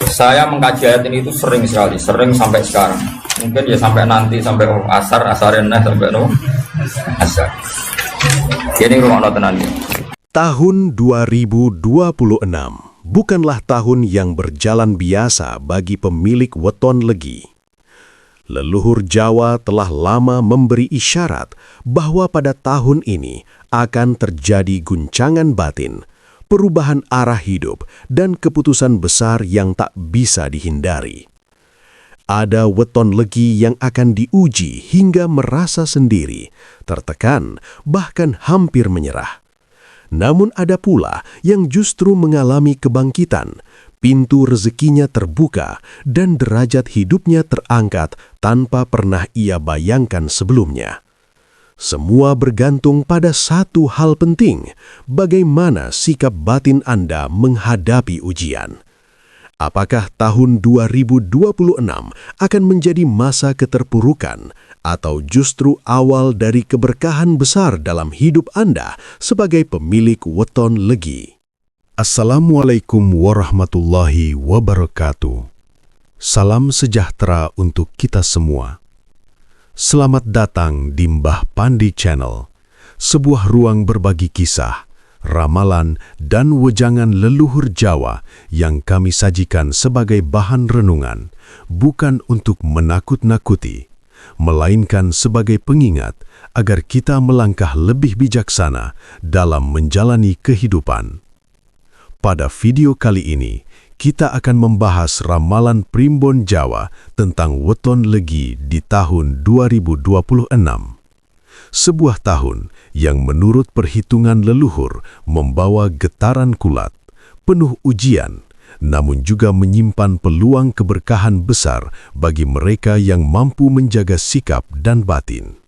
Saya mengkaji ayat ini itu sering sekali, sering sampai sekarang. Mungkin ya sampai nanti, sampai asarenah, sampai asar. Jadi rumah tenan. Tahun 2026 bukanlah tahun yang berjalan biasa bagi pemilik weton legi. Leluhur Jawa telah lama memberi isyarat bahwa pada tahun ini akan terjadi guncangan batin, perubahan arah hidup, dan keputusan besar yang tak bisa dihindari. Ada weton legi yang akan diuji hingga merasa sendiri, tertekan, bahkan hampir menyerah. Namun ada pula yang justru mengalami kebangkitan, pintu rezekinya terbuka, dan derajat hidupnya terangkat tanpa pernah ia bayangkan sebelumnya. Semua bergantung pada satu hal penting, bagaimana sikap batin Anda menghadapi ujian. Apakah tahun 2026 akan menjadi masa keterpurukan atau justru awal dari keberkahan besar dalam hidup Anda sebagai pemilik weton legi? Assalamualaikum warahmatullahi wabarakatuh. Salam sejahtera untuk kita semua. Selamat datang di Mbah Pandi Channel, sebuah ruang berbagi kisah, ramalan, dan wejangan leluhur Jawa yang kami sajikan sebagai bahan renungan, bukan untuk menakut-nakuti, melainkan sebagai pengingat agar kita melangkah lebih bijaksana dalam menjalani kehidupan. Pada video kali ini, kita akan membahas ramalan Primbon Jawa tentang weton legi di tahun 2026. Sebuah tahun yang menurut perhitungan leluhur membawa getaran kulat, penuh ujian, namun juga menyimpan peluang keberkahan besar bagi mereka yang mampu menjaga sikap dan batin.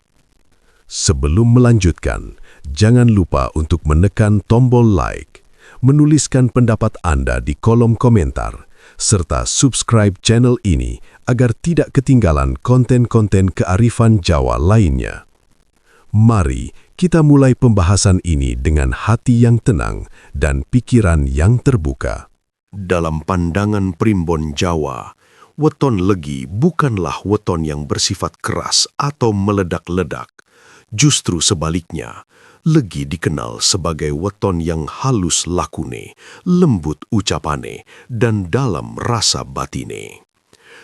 Sebelum melanjutkan, jangan lupa untuk menekan tombol like, menuliskan pendapat Anda di kolom komentar, serta subscribe channel ini agar tidak ketinggalan konten-konten kearifan Jawa lainnya. Mari kita mulai pembahasan ini dengan hati yang tenang dan pikiran yang terbuka. Dalam pandangan Primbon Jawa, weton legi bukanlah weton yang bersifat keras atau meledak-ledak. Justru sebaliknya, legi dikenal sebagai weton yang halus lakune, lembut ucapane, dan dalam rasa batine.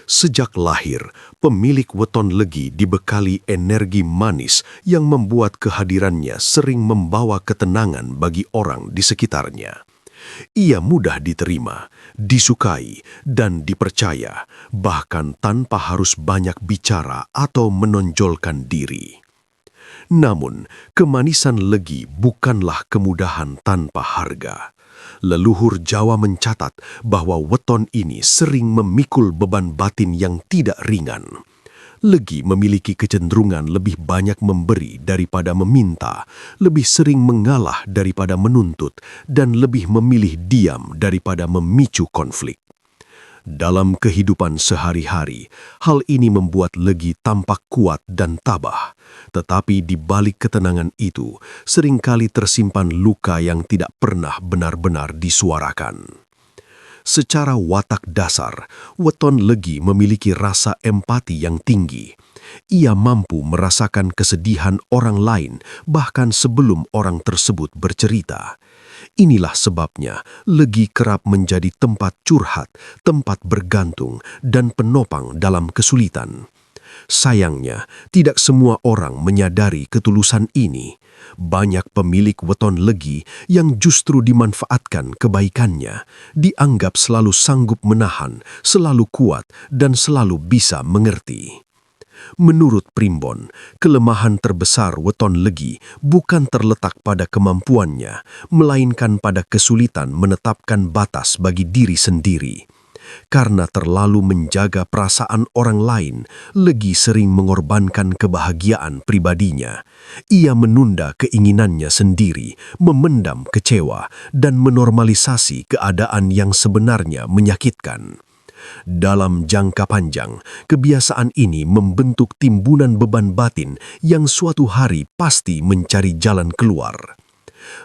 Sejak lahir, pemilik weton legi dibekali energi manis yang membuat kehadirannya sering membawa ketenangan bagi orang di sekitarnya. Ia mudah diterima, disukai, dan dipercaya, bahkan tanpa harus banyak bicara atau menonjolkan diri. Namun, kemanisan legi bukanlah kemudahan tanpa harga. Leluhur Jawa mencatat bahwa weton ini sering memikul beban batin yang tidak ringan. Legi memiliki kecenderungan lebih banyak memberi daripada meminta, lebih sering mengalah daripada menuntut, dan lebih memilih diam daripada memicu konflik. Dalam kehidupan sehari-hari, hal ini membuat legi tampak kuat dan tabah. Tetapi di balik ketenangan itu, seringkali tersimpan luka yang tidak pernah benar-benar disuarakan. Secara watak dasar, weton legi memiliki rasa empati yang tinggi. Ia mampu merasakan kesedihan orang lain bahkan sebelum orang tersebut bercerita. Inilah sebabnya legi kerap menjadi tempat curhat, tempat bergantung, dan penopang dalam kesulitan. Sayangnya, tidak semua orang menyadari ketulusan ini. Banyak pemilik weton legi yang justru dimanfaatkan kebaikannya, dianggap selalu sanggup menahan, selalu kuat, dan selalu bisa mengerti. Menurut Primbon, kelemahan terbesar weton legi bukan terletak pada kemampuannya, melainkan pada kesulitan menetapkan batas bagi diri sendiri. Karena terlalu menjaga perasaan orang lain, legi sering mengorbankan kebahagiaan pribadinya. Ia menunda keinginannya sendiri, memendam kecewa, dan menormalisasi keadaan yang sebenarnya menyakitkan. Dalam jangka panjang, kebiasaan ini membentuk timbunan beban batin yang suatu hari pasti mencari jalan keluar.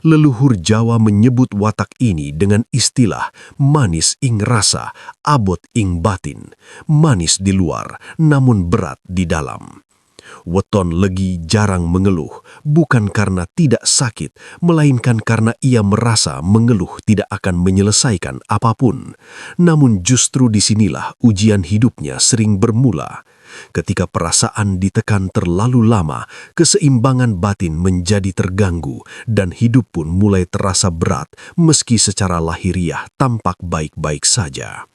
Leluhur Jawa menyebut watak ini dengan istilah manis ing rasa, abot ing batin, manis di luar, namun berat di dalam. Weton Legi jarang mengeluh, bukan karena tidak sakit, melainkan karena ia merasa mengeluh tidak akan menyelesaikan apapun. Namun justru disinilah ujian hidupnya sering bermula. Ketika perasaan ditekan terlalu lama, keseimbangan batin menjadi terganggu dan hidup pun mulai terasa berat meski secara lahiriah tampak baik-baik saja.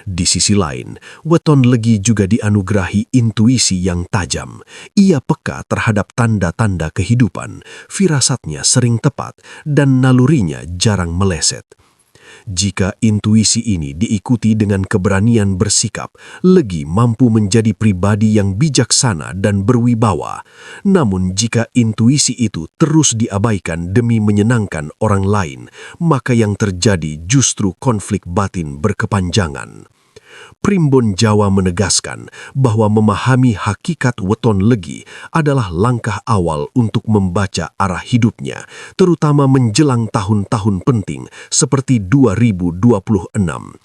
Di sisi lain, Weton Legi juga dianugerahi intuisi yang tajam. Ia peka terhadap tanda-tanda kehidupan, firasatnya sering tepat, dan nalurinya jarang meleset. Jika intuisi ini diikuti dengan keberanian bersikap, Legi mampu menjadi pribadi yang bijaksana dan berwibawa. Namun jika intuisi itu terus diabaikan demi menyenangkan orang lain, maka yang terjadi justru konflik batin berkepanjangan. Primbon Jawa menegaskan bahwa memahami hakikat Weton Legi adalah langkah awal untuk membaca arah hidupnya, terutama menjelang tahun-tahun penting seperti 2026.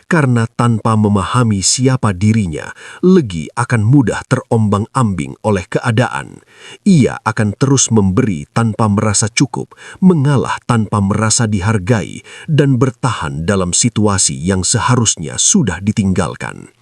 Karena tanpa memahami siapa dirinya, Legi akan mudah terombang-ambing oleh keadaan. Ia akan terus memberi tanpa merasa cukup, mengalah tanpa merasa dihargai, dan bertahan dalam situasi yang seharusnya sudah ditinggalkan.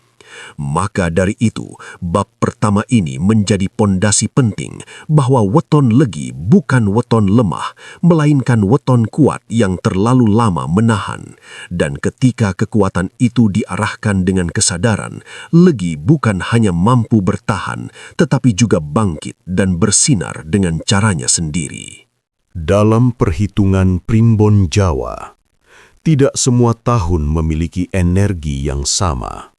Maka dari itu, bab pertama ini menjadi pondasi penting bahwa Weton Legi bukan weton lemah, melainkan weton kuat yang terlalu lama menahan. Dan ketika kekuatan itu diarahkan dengan kesadaran, Legi bukan hanya mampu bertahan, tetapi juga bangkit dan bersinar dengan caranya sendiri. Dalam perhitungan Primbon Jawa, tidak semua tahun memiliki energi yang sama.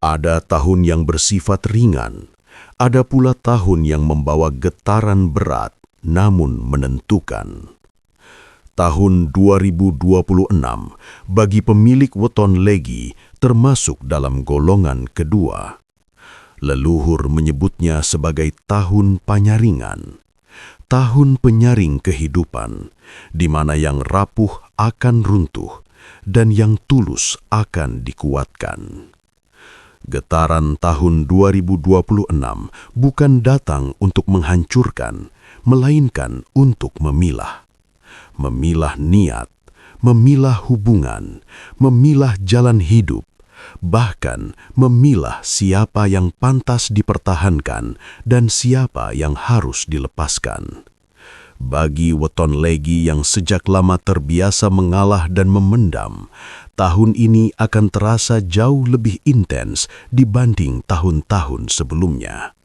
Ada tahun yang bersifat ringan, ada pula tahun yang membawa getaran berat namun menentukan. Tahun 2026 bagi pemilik Weton Legi termasuk dalam golongan kedua. Leluhur menyebutnya sebagai tahun panyaringan, tahun penyaring kehidupan, di mana yang rapuh akan runtuh dan yang tulus akan dikuatkan. Getaran tahun 2026 bukan datang untuk menghancurkan, melainkan untuk memilah. Memilah niat, memilah hubungan, memilah jalan hidup, bahkan memilah siapa yang pantas dipertahankan dan siapa yang harus dilepaskan. Bagi Weton Legi yang sejak lama terbiasa mengalah dan memendam, tahun ini akan terasa jauh lebih intens dibanding tahun-tahun sebelumnya.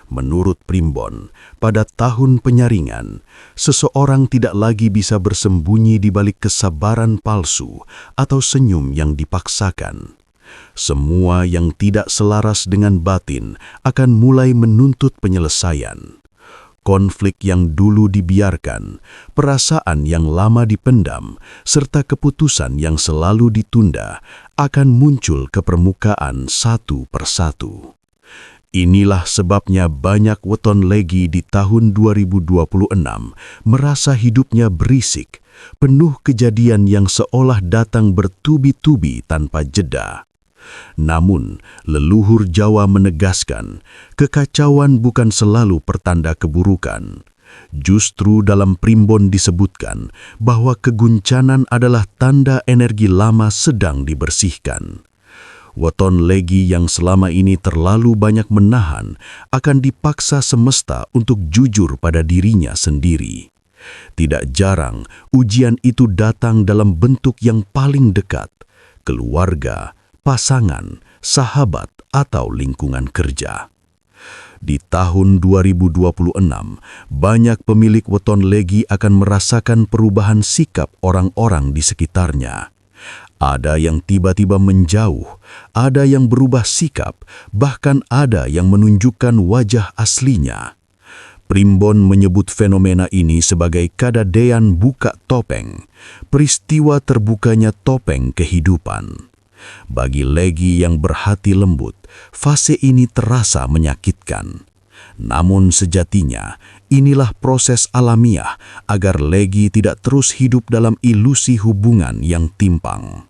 Menurut Primbon, pada tahun penyaringan, seseorang tidak lagi bisa bersembunyi di balik kesabaran palsu atau senyum yang dipaksakan. Semua yang tidak selaras dengan batin akan mulai menuntut penyelesaian. Konflik yang dulu dibiarkan, perasaan yang lama dipendam, serta keputusan yang selalu ditunda akan muncul ke permukaan satu persatu. Inilah sebabnya banyak Weton Legi di tahun 2026 merasa hidupnya berisik, penuh kejadian yang seolah datang bertubi-tubi tanpa jeda. Namun, leluhur Jawa menegaskan, kekacauan bukan selalu pertanda keburukan. Justru dalam Primbon disebutkan bahwa keguncanan adalah tanda energi lama sedang dibersihkan. Weton Legi yang selama ini terlalu banyak menahan akan dipaksa semesta untuk jujur pada dirinya sendiri. Tidak jarang, ujian itu datang dalam bentuk yang paling dekat, keluarga, pasangan, sahabat, atau lingkungan kerja. Di tahun 2026, banyak pemilik Weton Legi akan merasakan perubahan sikap orang-orang di sekitarnya. Ada yang tiba-tiba menjauh, ada yang berubah sikap, bahkan ada yang menunjukkan wajah aslinya. Primbon menyebut fenomena ini sebagai kadadean buka topeng, peristiwa terbukanya topeng kehidupan. Bagi Legi yang berhati lembut, fase ini terasa menyakitkan. Namun sejatinya, inilah proses alamiah agar Legi tidak terus hidup dalam ilusi hubungan yang timpang.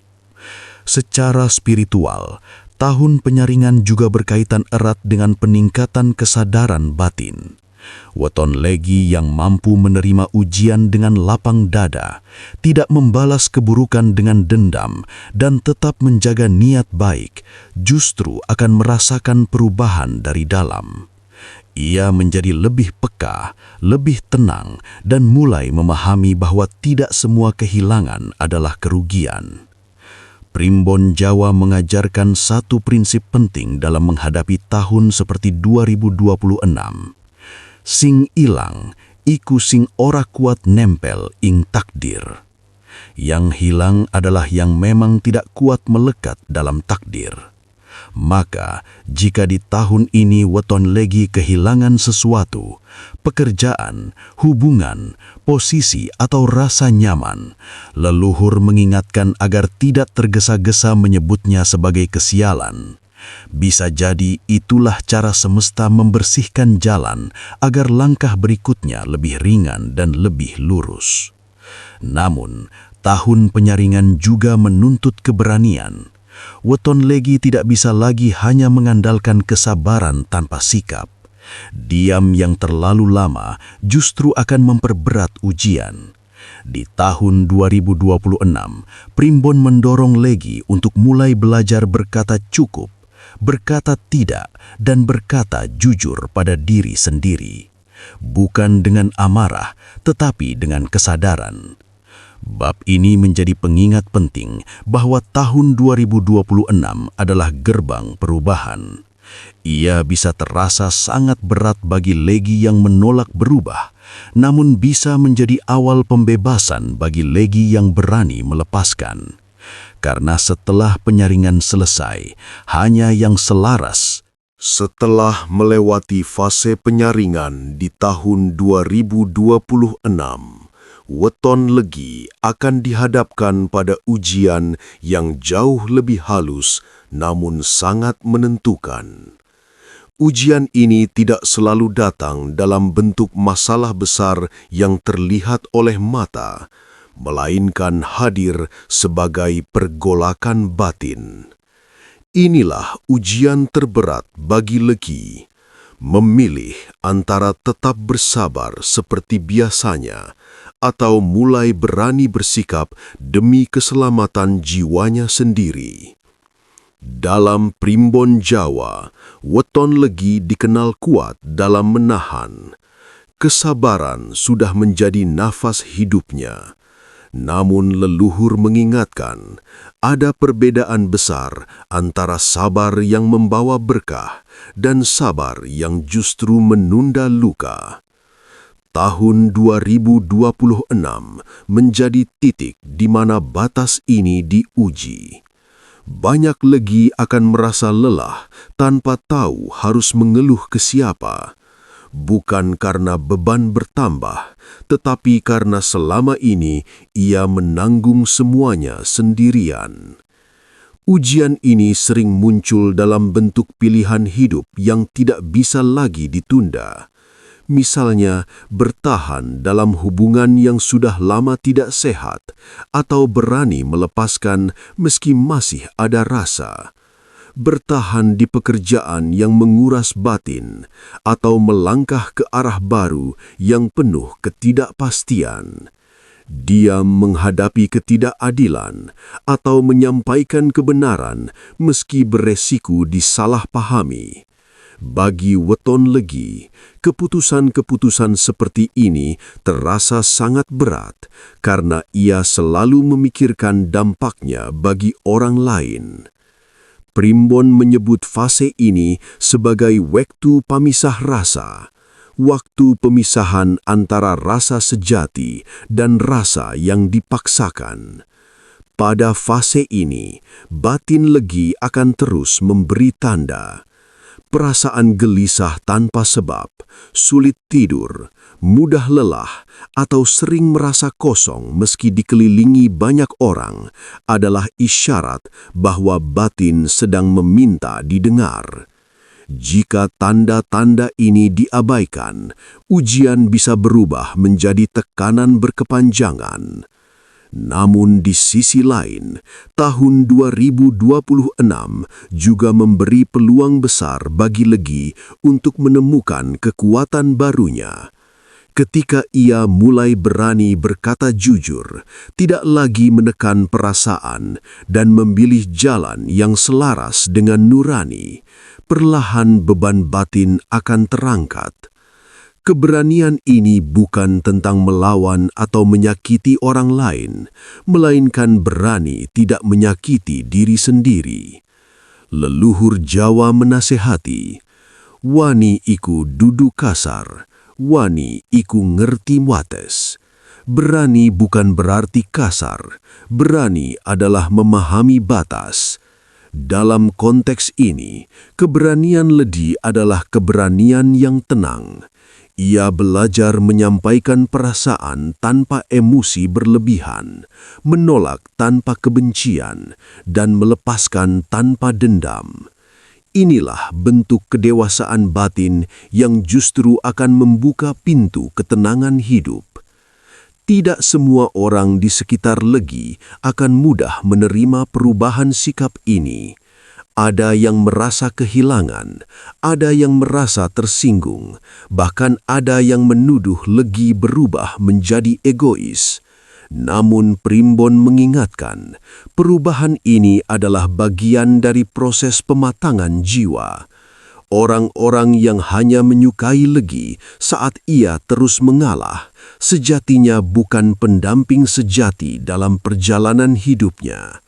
Secara spiritual, tahun penyaringan juga berkaitan erat dengan peningkatan kesadaran batin. Weton Legi yang mampu menerima ujian dengan lapang dada, tidak membalas keburukan dengan dendam, dan tetap menjaga niat baik, justru akan merasakan perubahan dari dalam. Ia menjadi lebih peka, lebih tenang, dan mulai memahami bahwa tidak semua kehilangan adalah kerugian. Primbon Jawa mengajarkan satu prinsip penting dalam menghadapi tahun seperti 2026. Sing ilang, iku sing ora kuat nempel ing takdir. Yang hilang adalah yang memang tidak kuat melekat dalam takdir. Maka, jika di tahun ini Weton Legi kehilangan sesuatu, pekerjaan, hubungan, posisi atau rasa nyaman, leluhur mengingatkan agar tidak tergesa-gesa menyebutnya sebagai kesialan. Bisa jadi itulah cara semesta membersihkan jalan agar langkah berikutnya lebih ringan dan lebih lurus. Namun, tahun penyaringan juga menuntut keberanian. Weton Legi tidak bisa lagi hanya mengandalkan kesabaran tanpa sikap. Diam yang terlalu lama justru akan memperberat ujian. Di tahun 2026, Primbon mendorong Legi untuk mulai belajar berkata cukup, berkata tidak, dan berkata jujur pada diri sendiri. Bukan dengan amarah, tetapi dengan kesadaran. Bab ini menjadi pengingat penting bahwa tahun 2026 adalah gerbang perubahan. Ia bisa terasa sangat berat bagi Legi yang menolak berubah, namun bisa menjadi awal pembebasan bagi Legi yang berani melepaskan. Karena setelah penyaringan selesai, hanya yang selaras. Setelah melewati fase penyaringan di tahun 2026, Weton Legi akan dihadapkan pada ujian yang jauh lebih halus namun sangat menentukan. Ujian ini tidak selalu datang dalam bentuk masalah besar yang terlihat oleh mata, melainkan hadir sebagai pergolakan batin. Inilah ujian terberat bagi Legi, memilih antara tetap bersabar seperti biasanya atau mulai berani bersikap demi keselamatan jiwanya sendiri. Dalam Primbon Jawa, Weton Legi dikenal kuat dalam menahan. Kesabaran sudah menjadi nafas hidupnya. Namun leluhur mengingatkan, ada perbedaan besar antara sabar yang membawa berkah dan sabar yang justru menunda luka. Tahun 2026 menjadi titik di mana batas ini diuji. Banyak Legi akan merasa lelah tanpa tahu harus mengeluh ke siapa. Bukan karena beban bertambah, tetapi karena selama ini ia menanggung semuanya sendirian. Ujian ini sering muncul dalam bentuk pilihan hidup yang tidak bisa lagi ditunda. Misalnya, bertahan dalam hubungan yang sudah lama tidak sehat, atau berani melepaskan meski masih ada rasa. Bertahan di pekerjaan yang menguras batin, atau melangkah ke arah baru yang penuh ketidakpastian. Diam menghadapi ketidakadilan, atau menyampaikan kebenaran meski beresiko disalahpahami. Bagi Weton Legi, keputusan-keputusan seperti ini terasa sangat berat karena ia selalu memikirkan dampaknya bagi orang lain. Primbon menyebut fase ini sebagai waktu pamisah rasa, waktu pemisahan antara rasa sejati dan rasa yang dipaksakan. Pada fase ini, batin Legi akan terus memberi tanda. Perasaan gelisah tanpa sebab, sulit tidur, mudah lelah, atau sering merasa kosong meski dikelilingi banyak orang adalah isyarat bahwa batin sedang meminta didengar. Jika tanda-tanda ini diabaikan, ujian bisa berubah menjadi tekanan berkepanjangan. Namun di sisi lain, tahun 2026 juga memberi peluang besar bagi Legi untuk menemukan kekuatan barunya. Ketika ia mulai berani berkata jujur, tidak lagi menekan perasaan, dan memilih jalan yang selaras dengan nurani, perlahan beban batin akan terangkat. Keberanian ini bukan tentang melawan atau menyakiti orang lain, melainkan berani tidak menyakiti diri sendiri. Leluhur Jawa menasehati, "Wani iku dudu kasar, wani iku ngerti wates." Berani bukan berarti kasar, berani adalah memahami batas. Dalam konteks ini, keberanian Ledi adalah keberanian yang tenang. Ia belajar menyampaikan perasaan tanpa emosi berlebihan, menolak tanpa kebencian, dan melepaskan tanpa dendam. Inilah bentuk kedewasaan batin yang justru akan membuka pintu ketenangan hidup. Tidak semua orang di sekitar Legi akan mudah menerima perubahan sikap ini. Ada yang merasa kehilangan, ada yang merasa tersinggung, bahkan ada yang menuduh Legi berubah menjadi egois. Namun Primbon mengingatkan, perubahan ini adalah bagian dari proses pematangan jiwa. Orang-orang yang hanya menyukai Legi saat ia terus mengalah, sejatinya bukan pendamping sejati dalam perjalanan hidupnya.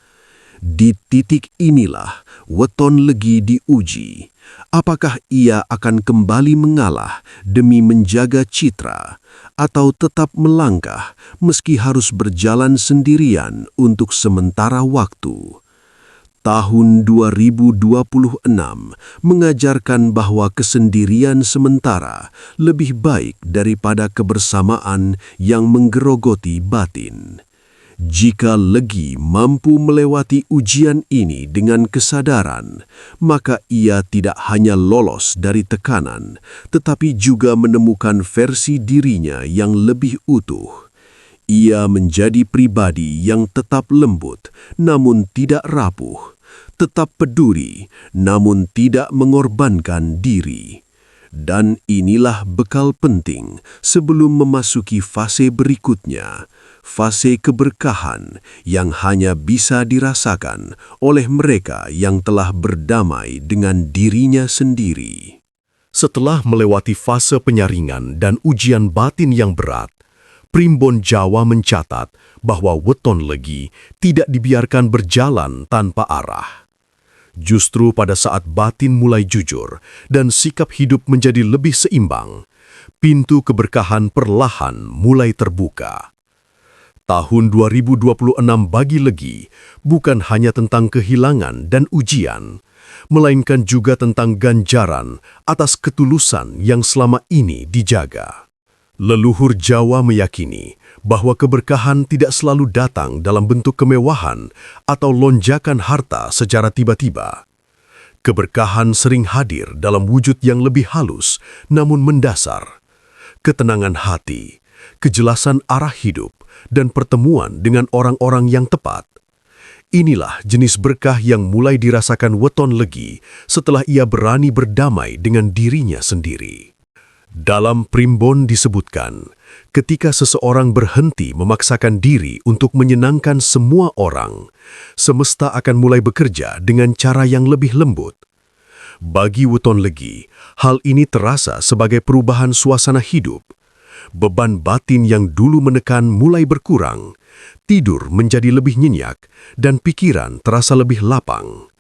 Di titik inilah weton Legi diuji. Apakah ia akan kembali mengalah demi menjaga citra, atau tetap melangkah meski harus berjalan sendirian untuk sementara waktu? Tahun 2026 mengajarkan bahwa kesendirian sementara lebih baik daripada kebersamaan yang menggerogoti batin. Jika Legi mampu melewati ujian ini dengan kesadaran, maka ia tidak hanya lolos dari tekanan, tetapi juga menemukan versi dirinya yang lebih utuh. Ia menjadi pribadi yang tetap lembut, namun tidak rapuh, tetap peduli, namun tidak mengorbankan diri. Dan inilah bekal penting sebelum memasuki fase berikutnya, fase keberkahan yang hanya bisa dirasakan oleh mereka yang telah berdamai dengan dirinya sendiri. Setelah melewati fase penyaringan dan ujian batin yang berat, Primbon Jawa mencatat bahwa weton Legi tidak dibiarkan berjalan tanpa arah. Justru pada saat batin mulai jujur dan sikap hidup menjadi lebih seimbang, pintu keberkahan perlahan mulai terbuka. Tahun 2026 bagi Legi bukan hanya tentang kehilangan dan ujian, melainkan juga tentang ganjaran atas ketulusan yang selama ini dijaga. Leluhur Jawa meyakini bahwa keberkahan tidak selalu datang dalam bentuk kemewahan atau lonjakan harta secara tiba-tiba. Keberkahan sering hadir dalam wujud yang lebih halus namun mendasar. Ketenangan hati, kejelasan arah hidup, dan pertemuan dengan orang-orang yang tepat. Inilah jenis berkah yang mulai dirasakan weton Legi setelah ia berani berdamai dengan dirinya sendiri. Dalam Primbon disebutkan, ketika seseorang berhenti memaksakan diri untuk menyenangkan semua orang, semesta akan mulai bekerja dengan cara yang lebih lembut. Bagi weton Legi, hal ini terasa sebagai perubahan suasana hidup. Beban batin yang dulu menekan mulai berkurang, tidur menjadi lebih nyenyak, dan pikiran terasa lebih lapang.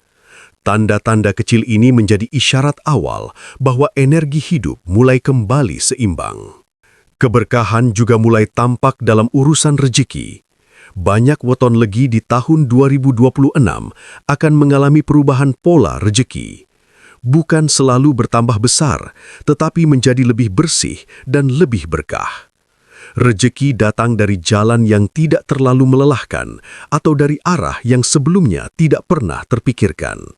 Tanda-tanda kecil ini menjadi isyarat awal bahwa energi hidup mulai kembali seimbang. Keberkahan juga mulai tampak dalam urusan rezeki. Banyak weton Legi di tahun 2026 akan mengalami perubahan pola rezeki. Bukan selalu bertambah besar, tetapi menjadi lebih bersih dan lebih berkah. Rezeki datang dari jalan yang tidak terlalu melelahkan atau dari arah yang sebelumnya tidak pernah terpikirkan.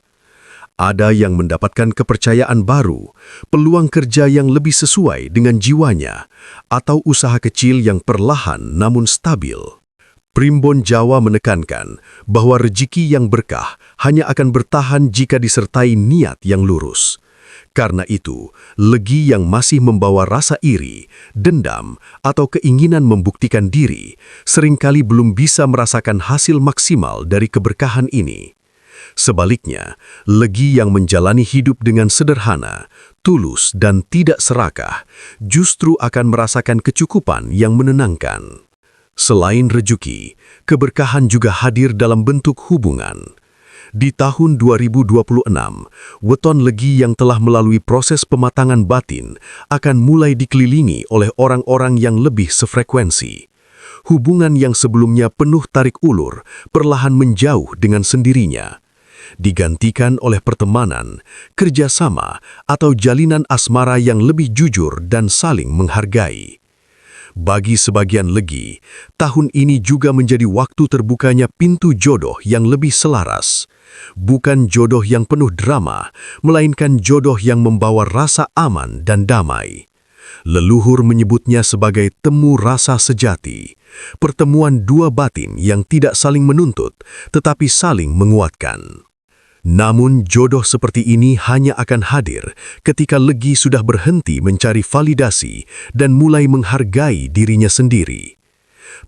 Ada yang mendapatkan kepercayaan baru, peluang kerja yang lebih sesuai dengan jiwanya, atau usaha kecil yang perlahan namun stabil. Primbon Jawa menekankan bahwa rezeki yang berkah hanya akan bertahan jika disertai niat yang lurus. Karena itu, legi yang masih membawa rasa iri, dendam, atau keinginan membuktikan diri, seringkali belum bisa merasakan hasil maksimal dari keberkahan ini. Sebaliknya, legi yang menjalani hidup dengan sederhana, tulus, dan tidak serakah, justru akan merasakan kecukupan yang menenangkan. Selain rezeki, keberkahan juga hadir dalam bentuk hubungan. Di tahun 2026, weton legi yang telah melalui proses pematangan batin akan mulai dikelilingi oleh orang-orang yang lebih sefrekuensi. Hubungan yang sebelumnya penuh tarik ulur perlahan menjauh dengan sendirinya, digantikan oleh pertemanan, kerjasama, atau jalinan asmara yang lebih jujur dan saling menghargai. Bagi sebagian legi, tahun ini juga menjadi waktu terbukanya pintu jodoh yang lebih selaras. Bukan jodoh yang penuh drama, melainkan jodoh yang membawa rasa aman dan damai. Leluhur menyebutnya sebagai temu rasa sejati, pertemuan dua batin yang tidak saling menuntut, tetapi saling menguatkan. Namun jodoh seperti ini hanya akan hadir ketika legi sudah berhenti mencari validasi dan mulai menghargai dirinya sendiri.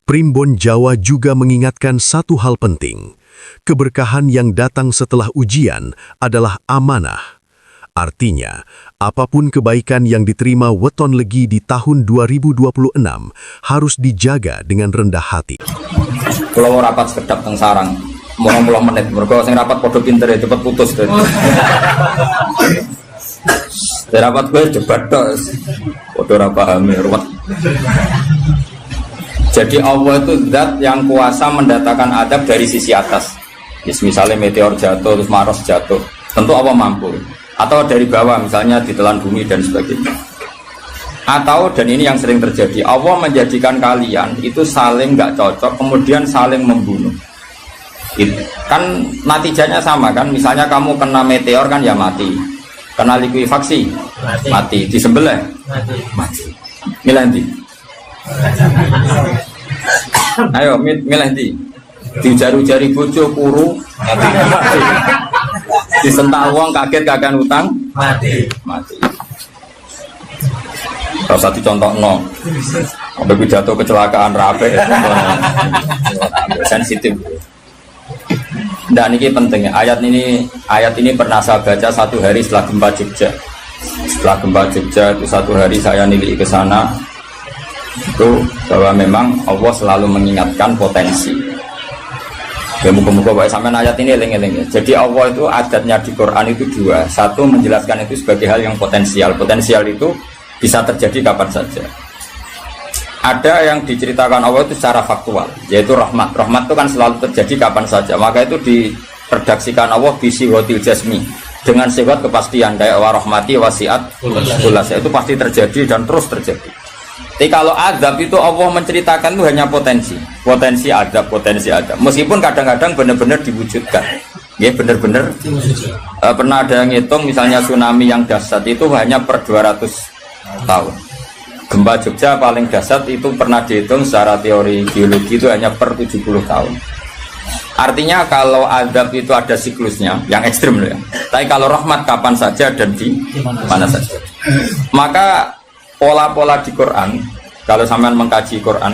Primbon Jawa juga mengingatkan satu hal penting. Keberkahan yang datang setelah ujian adalah amanah. Artinya, apapun kebaikan yang diterima weton legi di tahun 2026 harus dijaga dengan rendah hati. Kalau rapat sekedap teng sarang, mulai menit, mereka sing rapat podo pinter ya cepet putus deh. Rapat gue cepat dong, podo rapahami ruwet. Jadi Allah itu zat yang kuasa mendatangkan adab dari sisi atas. Misalnya meteor jatuh, terus Mars jatuh, tentu Allah mampu. Atau dari bawah, misalnya ditelan bumi dan sebagainya. Atau, dan ini yang sering terjadi, Allah menjadikan kalian itu saling nggak cocok, kemudian saling membunuh. Kan natijanya sama kan, misalnya kamu kena meteor kan ya mati, kena likuifaksi mati, disembelih mati. Milih nanti, ayo milih nanti, dijari-jari bojo kuru mati, disentak uang kaget kagak utang mati. Kalau satu contoh no, sampai pidato kecelakaan rapi, sensitif. Dan ini penting, ayat ini pernah saya baca satu hari setelah gempa Jogja. Setelah gempa Jogja itu satu hari saya nilai ke sana, itu bahwa memang Allah selalu mengingatkan potensi. Ya muka-muka baik sampai ayat ini eling-eling. Jadi Allah itu adatnya di Quran itu dua. Satu menjelaskan itu sebagai hal yang potensial. Potensial itu bisa terjadi kapan saja. Ada yang diceritakan Allah itu secara faktual, yaitu rahmat. Rahmat itu kan selalu terjadi kapan saja. Maka itu diredaksikan Allah bisiwatil jasmi, dengan sifat kepastian kayak warahmati wasiat ulas. Itu pasti terjadi dan terus terjadi. Tapi kalau azab itu Allah menceritakan itu hanya potensi azab. Meskipun kadang-kadang benar-benar diwujudkan. Ya benar-benar pernah ada yang ngitung misalnya tsunami yang dahsyat itu hanya per 200 tahun. Gempa Jogja paling dahsyat itu pernah dihitung secara teori geologi itu hanya per 70 tahun. Artinya kalau azab itu ada siklusnya yang ekstrim loh ya. Tapi kalau rahmat kapan saja dan di mana saja. Maka pola-pola di Quran, kalau sampean mengkaji Quran,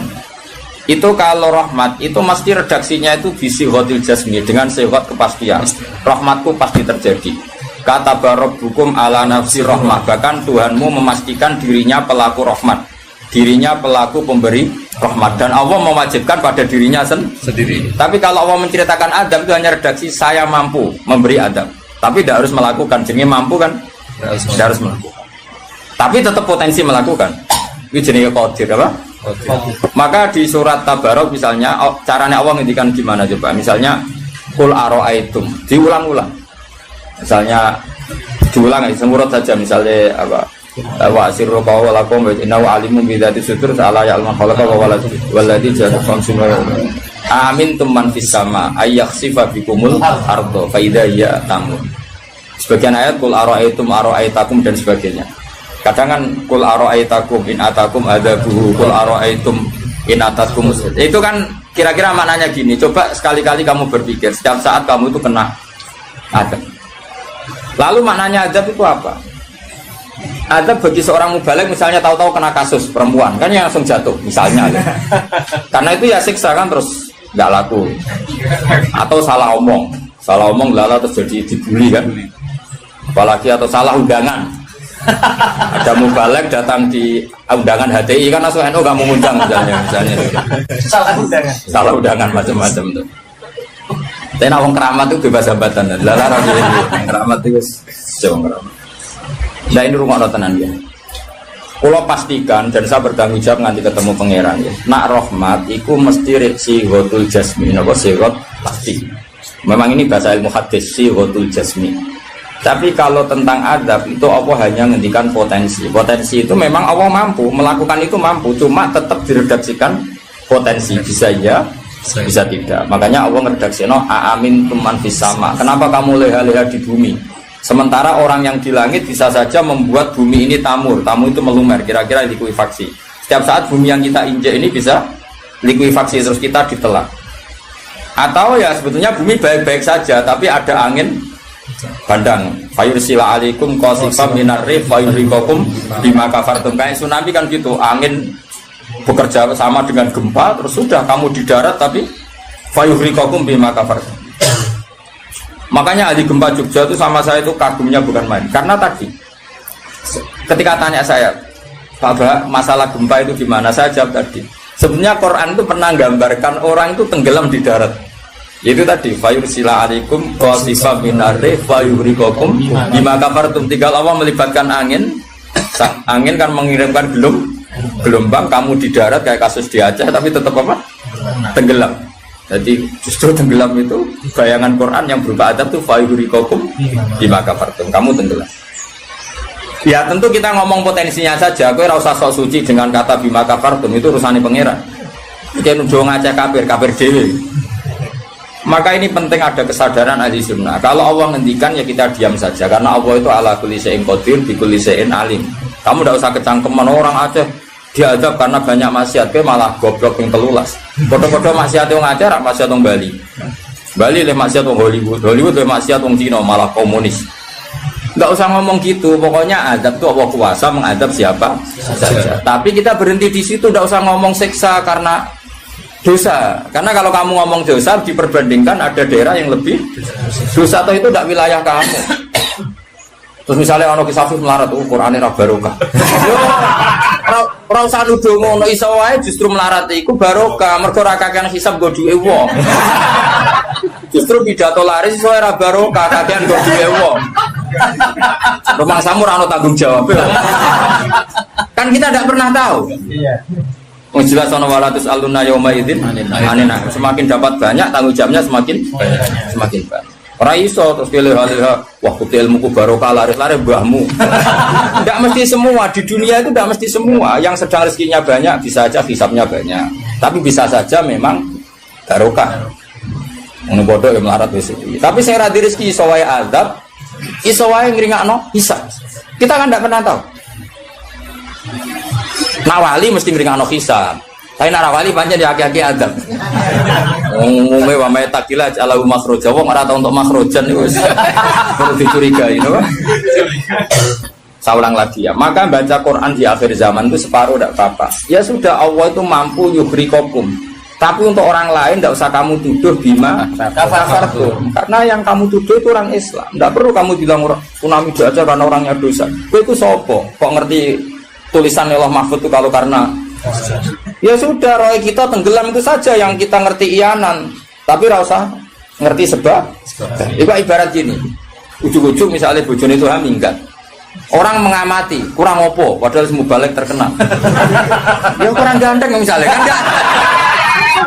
itu kalau rahmat itu mesti redaksinya itu bisihotil jasmi, dengan sifat kepastian. Rahmatku pasti terjadi. Kata barabbukum ala nafsi rahmat, bahkan Tuhanmu memastikan dirinya pelaku rahmat, dirinya pelaku pemberi rahmat, dan Allah mewajibkan pada dirinya sendiri. Tapi kalau Allah menceritakan adab itu hanya redaksi saya mampu memberi adab, tapi tidak harus melakukan. Jadi mampu kan tidak harus melakukan, tapi tetap potensi melakukan. Itu jenis qadir apa? Maka di surat Tabarok misalnya caranya Allah ngendikan gimana coba? Misalnya qul aro'aitum, diulang-ulang. Misalnya diulang semurut saja, misalnya apa? Wa asirru qawlakum wa innahu alimun bi dzati sudur ta'ala ya'lamu khalaqa wa walladzi ja'alakum summa amintum man fis sama ay yakhsifa bikumul ardo fa idza hiya tamun. Sebagian ayat kul aro'aitakum dan sebagainya. Kadang kan kul aro'aitakum in atakum adzabuhu kul aro'aitum in atakum. Itu kan kira-kira maknanya gini. Coba sekali-kali kamu berpikir setiap saat kamu itu kena adab. Lalu maknanya adab itu apa? Adab bagi seorang mubaligh misalnya tahu-tahu kena kasus perempuan kan yang langsung jatuh misalnya. Karena itu ya siksa kan terus nggak laku. Atau salah omong lala terus jadi dibully kan. Apalagi atau salah undangan. Ada mubaligh datang di undangan HTI kan langsung NU nggak mau ngundang misalnya. Salah undangan macam-macam tuh. Tapi wong keramat itu bebas hambatan. Lala keramat itu jauh keramat. Nah ini rumah tenan ya. Kalau pastikan dan saya bertanggung jawab nanti ketemu pangeran ya. Nak rahmat, iku mesti si hotul jasmi, nopo sirot pasti. Memang ini bahasa ilmu hadis si hotul jasmi. Tapi kalau tentang adab itu Allah hanya ngendikan potensi. Potensi itu memang Allah mampu melakukan itu mampu, cuma tetap diredaksikan potensi bisa ya, bisa tidak. Makanya Allah ngeredaksino aamin tuman fis sama. Kenapa kamu leha-leha di bumi? Sementara orang yang di langit bisa saja membuat bumi ini tamur itu melumer, kira-kira likuifaksi. Setiap saat bumi yang kita injek ini bisa likuifaksi terus kita ditelan. Atau ya sebetulnya bumi baik-baik saja, tapi ada angin bandang. Fayursila alaikum qasifam minar rih fayurikokum bima kafartum. Kayak tsunami kan gitu, angin bekerja sama dengan gempa, terus sudah kamu di darat tapi fayurikokum bima kafartum. Makanya ahli gempa Jogja itu sama saya itu kagumnya bukan main. Karena tadi ketika tanya saya, Pak, masalah gempa itu gimana? Saya jawab tadi. Sebenarnya Quran itu pernah gambarkan orang itu tenggelam di darat. Itu tadi fayursila alaikum qasifam minarri fayurikokum bima kafartum. Tinggal Allah melibatkan angin. Angin kan mengirimkan gelombang, kamu di darat kayak kasus di Aceh tapi tetap apa? Tenggelam. Jadi justru tenggelam itu bayangan Quran yang berupa adab itu fayurikokum bima kafartum, kamu tenggelam. Ya tentu kita ngomong potensinya saja. Kowe ora usah sok suci dengan kata bima kafartum, itu urusane pangeran. Iki nuduh ngacak kafir dhewe. Maka ini penting ada kesadaran ahli sunnah. Kalau Allah ngendikan ya kita diam saja karena Allah itu ala kulli syai'in qadir bi kulli syai'in alim. Kamu tidak usah kecangkeman orang Aceh diadab karena banyak maksiat, ke malah goblok yang telulas. Foto-foto maksiat yang Aceh, maksiat yang Bali. Bali le maksiat yang Hollywood le maksiat yang Cina, malah komunis. Nggak usah ngomong gitu. Pokoknya adab itu Allah kuasa mengadab siapa saja. Tapi kita berhenti di situ, nggak usah ngomong siksa karena dosa. Karena kalau kamu ngomong dosa diperbandingkan ada daerah yang lebih dosa atau itu tidak wilayah kamu. Terus misalnya ono kisah melarat, Qur'ane ra barokah. Yo, ora usah nuduh ngono, iso wae justru melarat iku barokah, mergo ra kakean hisab go duwe wong. Justru pidato laris iso ora barokah, kakean go duwe wong. Rumah samu ora ono tanggung jawab. Kan kita tidak pernah tahu. Iya. Jelas ono walatus aluna yauma idzin anina. Semakin dapat banyak tanggung jawabnya semakin banyak. Ora iso terus pilih-pilih wah kuti ilmuku barokah laris-laris mbahmu. Tidak mesti semua di dunia itu tidak mesti semua. Yang sedang rezekinya banyak bisa saja hisabnya banyak. Tapi bisa saja memang barokah. Ngono bodoh yang melarat rezeki. Tapi sing ra di rezeki iso wae azab, iso wae ngringakno hisab. Kita kan tidak pernah tahu. Nak wali mesti ngringakno hisab. Tapi nak wali pancen ya aki-aki adab. Umume wa may takila ala makhraja wong ora tau untuk makhrajan niku wis perlu dicurigai no. Saulang lagi ya. Maka baca Quran di akhir zaman itu separuh tidak apa-apa. Ya sudah Allah itu mampu yuhrikokum. Tapi untuk orang lain tidak usah kamu tuduh bima kafartum. Karena yang kamu tuduh itu orang Islam. Tidak perlu kamu bilang tsunami aja karena orangnya dosa. Kowe itu sopo? Kok ngerti tulisan Allah Mahfud itu kalau karena ya sudah, roh kita tenggelam itu saja yang kita ngerti iyanan, tapi rasa ngerti sebab. Itu ibarat gini, ujung-ujung misalnya bojone itu minggat, orang mengamati kurang opo, padahal semua balik terkenal. Ya kurang ganteng misalnya,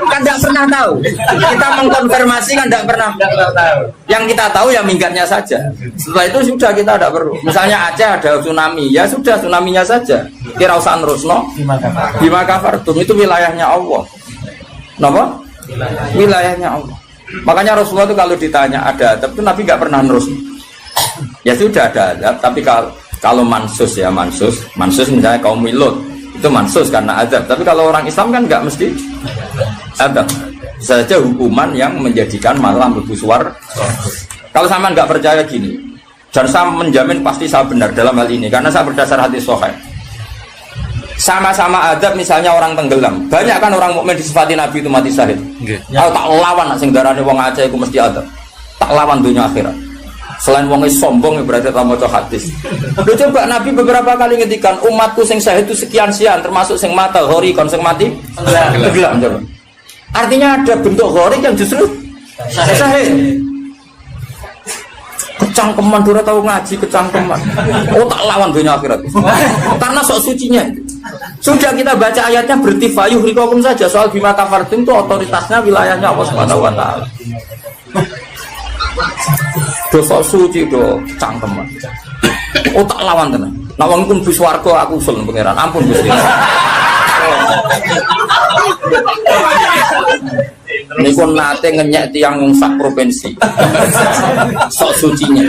kan tidak pernah tahu. Kita mengkonfirmasi kan tidak pernah tahu. Yang kita tahu ya minggatnya saja. Setelah itu sudah kita tidak perlu. Misalnya Aceh ada tsunami, ya sudah tsunaminya saja. Kira usah nerusno. Bima kafartum itu wilayahnya Allah. Kenapa? Wilayahnya Allah. Makanya Rasulullah itu kalau ditanya ada adab itu Nabi nggak pernah nerus. Ya sudah ada azab, tapi kalau mansus ya mansus misalnya kaum Lut itu mansus karena azab. Tapi kalau orang Islam kan nggak mesti azab. Saja hukuman yang menjadikan malah mlebu swarga. Kalau sama nggak percaya gini, dan saya menjamin pasti saya benar dalam hal ini karena saya berdasar hadis sahih. Sama-sama adab misalnya orang tenggelam. Banyak kan orang mukmin disifati Nabi itu mati syahid. Kalau tak lawan sing darane wong Aceh iku mesti adab. Tak lawan dunia akhirat. Selain wong sombong berarti tak maca hadis. Lho coba Nabi beberapa kali ngendikan umatku sing syahid itu sekian termasuk sing mata ghori kon sing mati tenggelam coba. Artinya ada bentuk ghori yang justru syahid. Kecangkeman dura tahu ngaji kecangkeman. Oh tak lawan dunia akhirat. Karena sok sucinya. Sudah kita baca ayatnya bertifayuh rikokum saja soal bima kafartum itu otoritasnya wilayahnya Allah Subhanahu wa taala. Dosa suci do cangkeman. Oh tak lawan tenan. Nah wong pun bis warga aku usul pangeran. Ampun Gusti. Niku nate ngenyek tiang sak provinsi. Sok sucinya.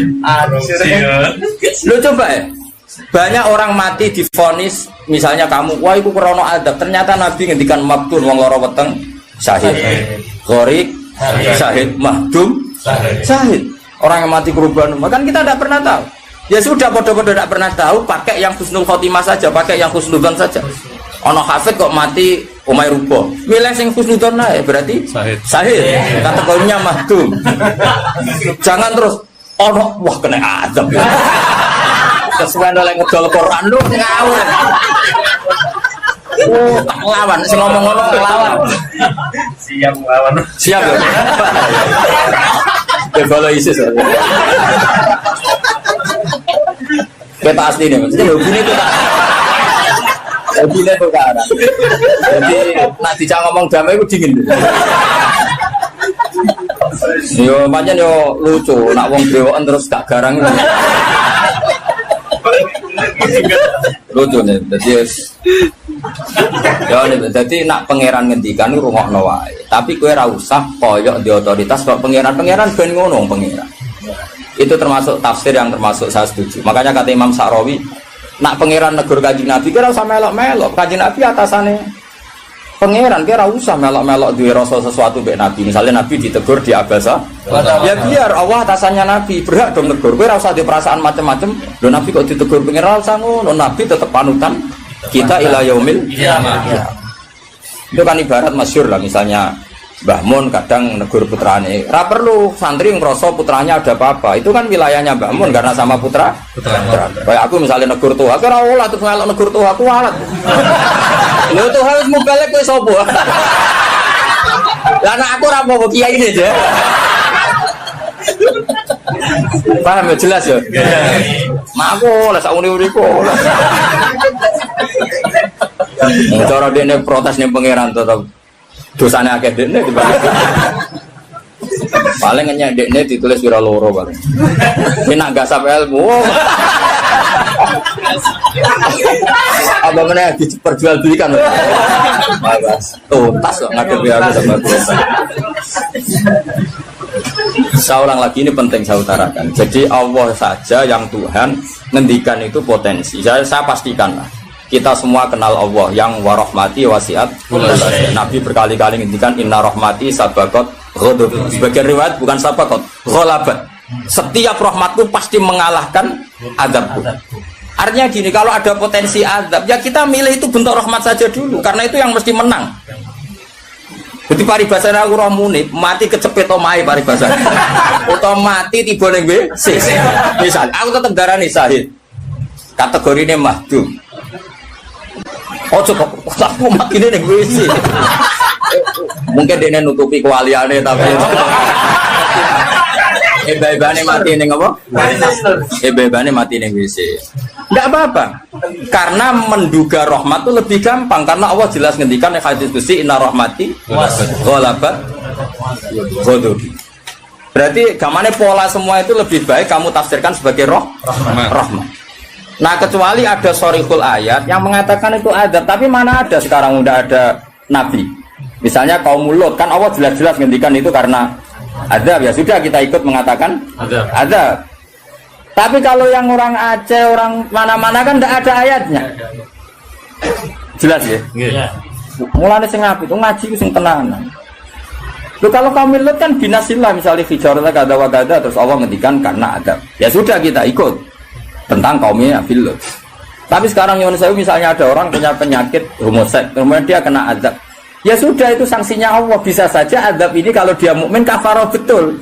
Lu coba ya. Banyak orang mati divonis misalnya kamu, wah itu krono adab. Ternyata Nabi ngendikan mabtun wong loro weteng syahid. Gharik syahid, mahdum syahid. Orang yang mati korban, kan kita tidak pernah tahu. Ya sudah bodoh-bodoh tidak pernah tahu, pakai yang husnul khotimah saja, pakai yang husnudzon saja. Ono hafid kok mati umay rubo. Milih sing husnudzon ae berarti syahid. Kategorinya mahdum. Jangan terus ono wah kena adab. Kesuwen oleh ngedol Quran lu ngawur. Oh, tak lawan sing ngomong-ngomong lawan. Siap lawan. Siap ya. Kalau ISIS. Kita asli nih, maksudnya begini tuh tak. Begini tuh kan. Jadi nak dicak ngomong damai itu dingin. Yo macam yo lucu, nak wong dewan terus gak garang. Lucu nih, jadi nak pangeran ngendikan itu rungokno wae. Tapi kowe ora usah koyok di otoritas kok pangeran ben ngono pangeran. Itu termasuk tafsir yang termasuk saya setuju. Makanya kata Imam Sa'rawi, nak pangeran negur Kanjeng Nabi kira usah melok-melok. Kanjeng Nabi atasane pangeran kira usah melok-melok duwe rasa sesuatu mbek Nabi. Misalnya Nabi ditegur di Abasa, ya biar Allah atasannya Nabi berhak dong negur. Kowe ora usah di perasaan macam-macam. Lho Nabi kok ditegur pangeran usah ngono. Nabi tetap panutan kita ila yaumil kiamah. Itu kan ibarat masyhur lah misalnya Mbah Mun kadang negur putrane. Ora perlu santri ngrasa putranya ada apa-apa. Itu kan wilayahnya Mbah Mun karena sama putra. Kayak aku misalnya negur tuh, aku ora oleh terus ngelok negur tuh aku walat. Lho tuh harus mubalek kowe sapa? Lah nek aku ora mau kiai ini aja. Paham ya jelas ya? Mak aku oleh sak uri-uriku. Cara dene protes ning pangeran tetep dosane akeh dekne paling ngenyek dekne ditulis wira loro bareng. Ini nak gasap ilmu. Apa meneh diperjualbelikan. Bagus. Tuntas kok ngadepi aku sama biasa. Saya ulang lagi ini penting saya utarakan. Jadi Allah saja yang Tuhan ngendikan itu potensi. Saya pastikan lah. Kita semua kenal Allah yang warahmati wasiat. Nabi berkali-kali ngendikan inna rahmati sabaqat ghadab. Sebagian riwayat bukan sabaqat, ghalabat. Setiap rahmatku pasti mengalahkan azabku. Artinya gini, kalau ada potensi azab, ya kita milih itu bentuk rahmat saja dulu karena itu yang mesti menang. Jadi paribasane aku roh munib, mati kecepet omahe paribasane. Utawa mati tiba ning WC. Misal aku tetep darani syahid. Kategorine mahdum. Ojo kok aku matine ning WC. Mungkin dia nutupi kewaliane tapi ebebane mati ning apa? Ebebane mati ning WC. Enggak apa-apa. Karena menduga rahmat itu lebih gampang karena Allah jelas ngendikan ning hadis qudsi inna rahmati ghalabat ghadabi. Berarti gamane pola semua itu lebih baik kamu tafsirkan sebagai rahmat. Nah kecuali ada sorikul ayat yang mengatakan itu adab, tapi mana ada sekarang udah ada nabi. Misalnya kaum Lut kan Allah jelas-jelas ngendikan itu karena adab, ya sudah kita ikut mengatakan adab. Tapi kalau yang orang Aceh, orang mana-mana kan tidak ada ayatnya. Jelas ya? Iya. Mulane sing apik itu ngaji ku sing tenanan. Loh kalau kaum Lut kan binasillah misalnya fijarata kada wa kada terus Allah ngendikan karena adab. Ya sudah kita ikut tentang kaumnya Lut. Tapi sekarang yang saya misalnya ada orang punya penyakit homoseks, kemudian dia kena adab. Ya sudah itu sanksinya Allah. Bisa saja adab ini kalau dia mukmin kafarah betul.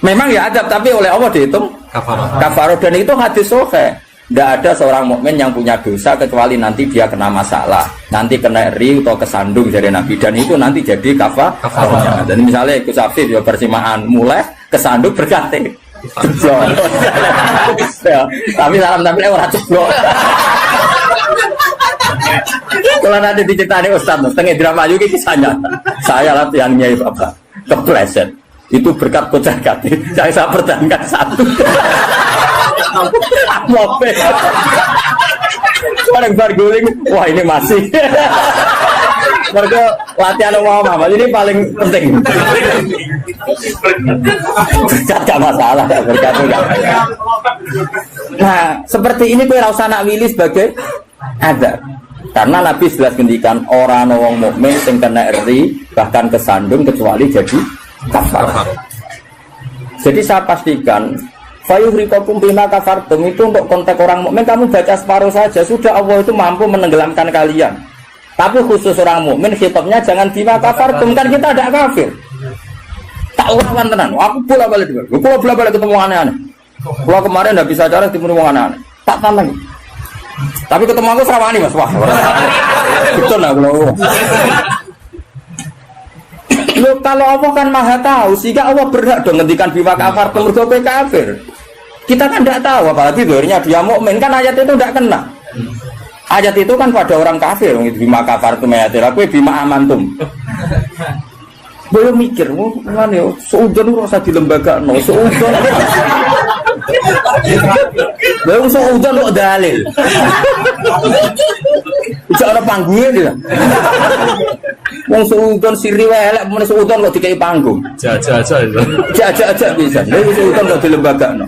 Memang ya adab tapi oleh Allah dihitung kafarah dan itu hadis sahih. Tidak ada seorang mukmin yang punya dosa kecuali nanti dia kena masalah, nanti kena riu atau kesandung dari Nabi dan itu nanti jadi kafarah. Dan misalnya Gus Afif ya persimaan mulai kesandung berganti. Ya, tapi salam tampil orang ceblok. Kalau nanti diceritani Ustaz, setengah drama juga kisahnya. Saya latihan Nyai Bapak kepleset. Itu berkat bocah kati. Saya pertahankan satu. Mope. Orang berguling, wah ini masih. Mereka latihan Mama, ini paling penting. Berkat gak masalah, berkat enggak. Nah, seperti ini kau rasa nak willy sebagai ada. Karena Nabi jelas ngendikan orang wong mukmin sing kena eri bahkan kesandung kecuali jadi kafar. Jadi saya pastikan fayuhrikakum bima kafartum itu untuk konteks orang mukmin kamu baca separuh saja sudah Allah itu mampu menenggelamkan kalian. Tapi khusus orang mukmin khitabnya jangan bima kafartum kan kita ada kafir. Tak lawan tenan. Aku bolak-balik juga. Aku bolak-balik ketemu aneh-aneh. Kalau kemarin enggak bisa cara ketemu wong aneh-aneh. Tak tantang. Tapi ketemu aku serawani Mas. Wah. Betul lah kalau. Loh, kalau Allah kan maha tahu sehingga Allah berhak dong ngendikan bima kafar mergo kowe kafir. Kita kan tidak tahu apalagi doanya dia mukmin kan ayat itu tidak kena. Ayat itu kan pada orang kafir bima kafar tu meyatir kowe bima amantum. Belum mikir, ngene yo seudon ora usah dilembagakno, seudon. Belum seudon kok dalil. Bisa ana panggunge dia. Wong seudon siri wae elek men seudon kok dikai panggung. Jaja itu. Jaja bisa. Lha seudon kok dilembagakno.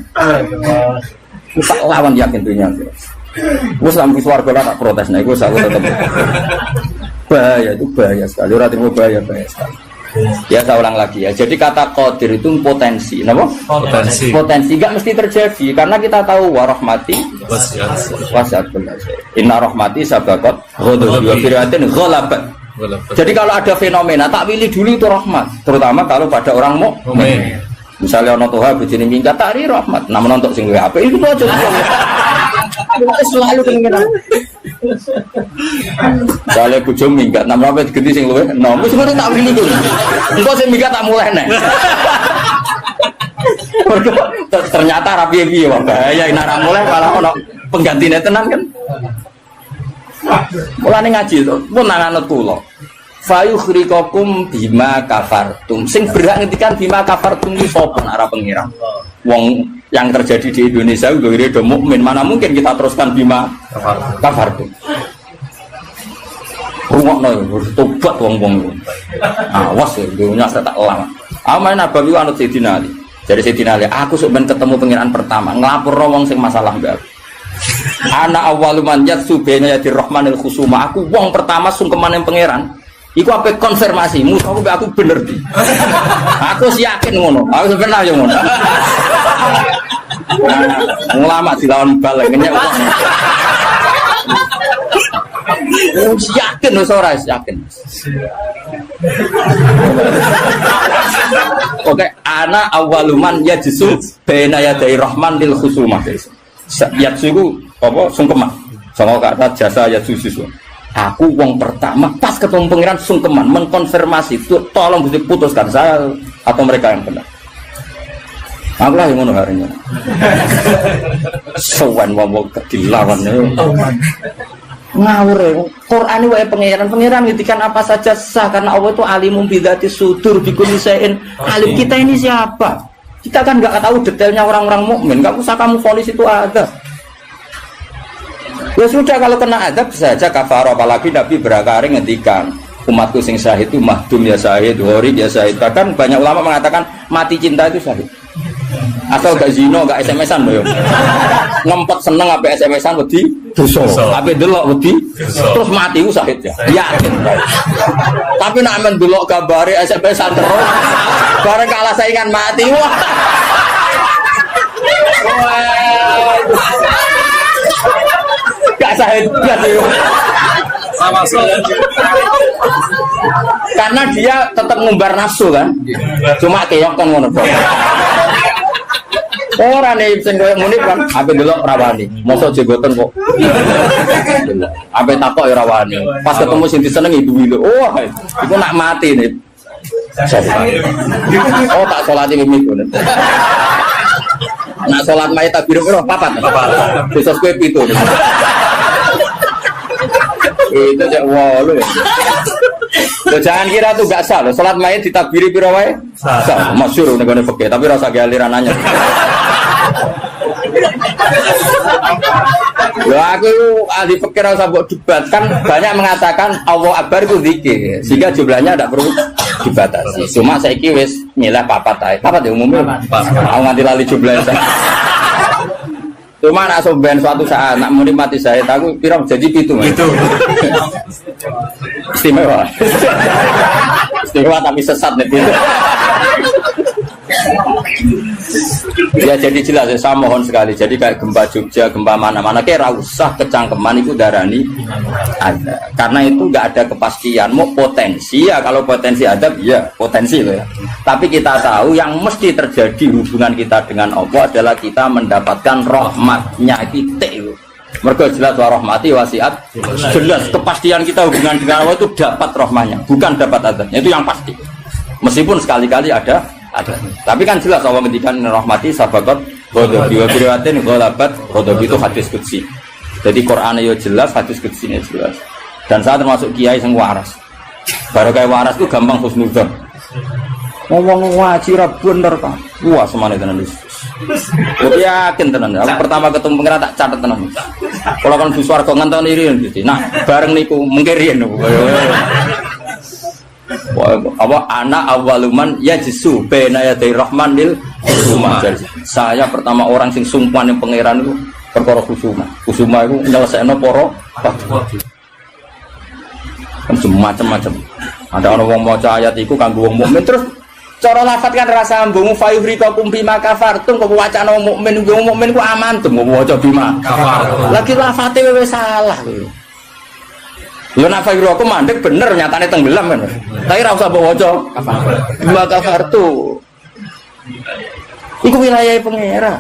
Tak lawan yakin dunia. Wes lampu swarga lah tak protes nek iku aku tetep. Bahaya itu bahaya sekali. Ora terima bahaya sekali. Ya saya ulang lagi ya. Jadi kata qadir itu potensi, napa? Potensi. Potensi enggak mesti terjadi karena kita tahu warahmati wasiat. Inna rahmati sabaqat ghadabi wa firatin ghalabat. Jadi kalau ada fenomena tak pilih dulu itu rahmat, terutama kalau pada orang mukmin. Misalnya ono toha bojone minggat tak ri rahmat, namun untuk sing luwih apik itu aja. Selalu pengen. Soalnya bojo minggat, namun apa diganti sing luwih, no, wis ngono tak pilih dulu. Engko sing minggat tak mulai nek. Ternyata rapi piye wae bahaya nek ora mulai malah ono penggantine tenan kan. Mulane ngaji to, pun nang anut kula. Fayukhrikakum bima kafartum. Sing berhak ngendikan bima kafartum iki sapa arah pengira. Wong yang terjadi di Indonesia udah do mukmin, mana mungkin kita teruskan bima kafartum. Rungokno tobat wong-wong. Awas ya dunya tak lama. Amain Nabawi anut Sayyidina Ali. Jadi Sayyidina Ali, aku sok ben ketemu pengiran pertama, nglapurno wong sing masalah mbak. Ana awwaluman yatsu baina yadir rahmanil khusuma. Aku wong pertama sungkeman yang pangeran. Iku apa konfirmasi, musuhku be aku bener di. Aku yakin ngono. Aku sebenarnya yo ngono. Ulama dilawan bal ngenyek wong. Yakin wis ora yakin. Oke, ana awaluman yajsu baina yadir rahmanil khusuma. Yatsu itu apa sungkeman sama kata jasa yatsu sisu. Aku wong pertama pas ketemu pangeran sungkeman mengkonfirmasi itu tolong putuskan saya atau mereka yang benar. Aku lah yang ngono harinya. Sowan wong dilawan ngawur Quran ini wae pangeran ngitikan apa saja sah karena Allah itu alimum bidzati sudur bikulli syai'in. Alim kita ini siapa? Kita kan nggak tahu detailnya orang-orang mukmin. Nggak usah kamu vonis itu ada. Ya sudah kalau kena adab saja kafaro. Apalagi Nabi berakari ngendikan umatku sing syahid itu mahdum ya syahid, horid ya syahid. Bahkan banyak ulama mengatakan mati cinta itu syahid. Atau gak zino, gak SMS-an lho. Ngempet seneng ape SMS-an wedi dosa. Ape delok wedi terus mati ku sahid ya. Yakin. Tapi nek men delok gambare SMS-an terus bareng kalah saingan mati. Wah. Gak sahid blas yo. Sama karena dia tetap ngumbar nafsu kan, cuma keok kan ngono. Orang nih sing koyo muni kan, ape delok rawani, mosok jenggoten kok. Ape takok ya rawani. Pas ketemu sing disenengi ibu-ibu. Oh, iku nak mati nih. Oh, tak salati mimik ngono. Nak salat mayit takbir piro? Papat. Besok kowe 7. Itu cek walu. Loh, jangan kira tuh gak sah loh. Salat mayit ditakbiri piro wae? Sah. Masyhur nek ngene fikih, tapi rasa ge aliran anyar. Loh, aku ahli fikih rasa mbok debat kan banyak mengatakan Allah Akbar itu zikir. Sehingga jumlahnya tidak perlu dibatasi. Cuma saiki wis nyilah papat ae. Papat ya umumnya. Aku nganti lali jumlahnya. Cuma nak soben suatu saat nak muni mati saya aku pira jadi pitu. Istimewa. Istimewa tapi sesat nih itu. Ya jadi jelas ya, saya mohon sekali. Jadi kayak gempa Jogja, gempa mana-mana kayak usah kecangkeman itu darani ada. Karena itu nggak ada kepastian. Mau potensi ya, kalau potensi ada ya potensi loh ya. Tapi kita tahu yang mesti terjadi hubungan kita dengan Allah adalah kita mendapatkan rahmatnya kita. Mergo jelas wa rahmati wasiat. Jelas kepastian kita hubungan dengan Allah itu dapat rahmatnya, bukan dapat adabnya. Itu yang pasti. Meskipun sekali-kali ada. Tapi kan jelas Allah ngendikan rahmati sababat ghadabi wa biriwatin ghalabat ghadabi itu hadis qudsi. Jadi Quran yo jelas, hadis qudsi ini jelas. Dan saya termasuk kiai sing waras. Baru kayak waras itu gampang husnudzon. Ngomong ngaji ra bener kan. Wah, semane tenan wis. Aku yakin tenan. Aku pertama ketemu pengira tak catet tenan. Kalau kan bus warga ngenteni riyen gitu. Nah, bareng niku mengke riyen niku. Apa anak awaluman ya jisu bena ya dari rahmanil khusuma. Saya pertama orang sing sumpah yang pangeran itu perkara khusuma. Khusuma itu nyelesaikno para macam-macam. Ada orang wong maca ayat iku kanggo wong mukmin terus cara lafat kan rasa ambung fayuhrikakum bima kafartum kok wacana wong mukmin ku aman tuh maca bima kafartum. Lagi lafate wis salah kuwi. Lho nak fayro aku mandek bener nyatane tenggelam kan. Tapi ora usah mbok waca. Wa kafartu. Iku wilayah pangeran.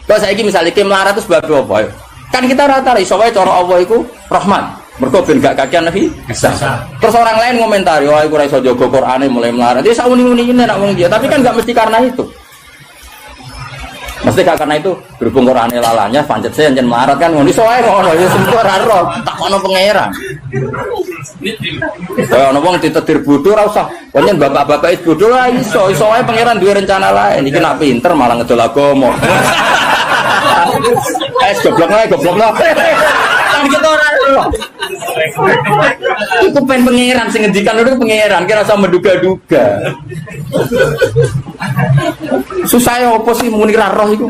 Kalau saiki misale ki melarat terus sebab apa? Kan kita rata iso wae cara Allah iku Rahman. Mergo ben gak kakean nabi bisa. Terus orang lain ngomentari, "Wah, iku ora iso jaga Qur'ane mulai melarat." Ya sauni-unine nek wong dia, tapi kan gak mesti karena itu. Mesti gak karena itu berhubung Qur'ane lalanya pancet saya njen melarat kan ngono iso wae ngono ya semua ora roh tak ono pangeran. Kaya ono wong ditetir bodho ora usah. Pancen bapak-bapak bodho ora iso wae pangeran duwe rencana lain. Iki nak pinter malah ngedol agama. Goblok lah. Kan kita ora roh. Itu pen pangeran sing ngendikan itu pangeran kira usah menduga-duga. Susah ya apa sih muni ra roh iku.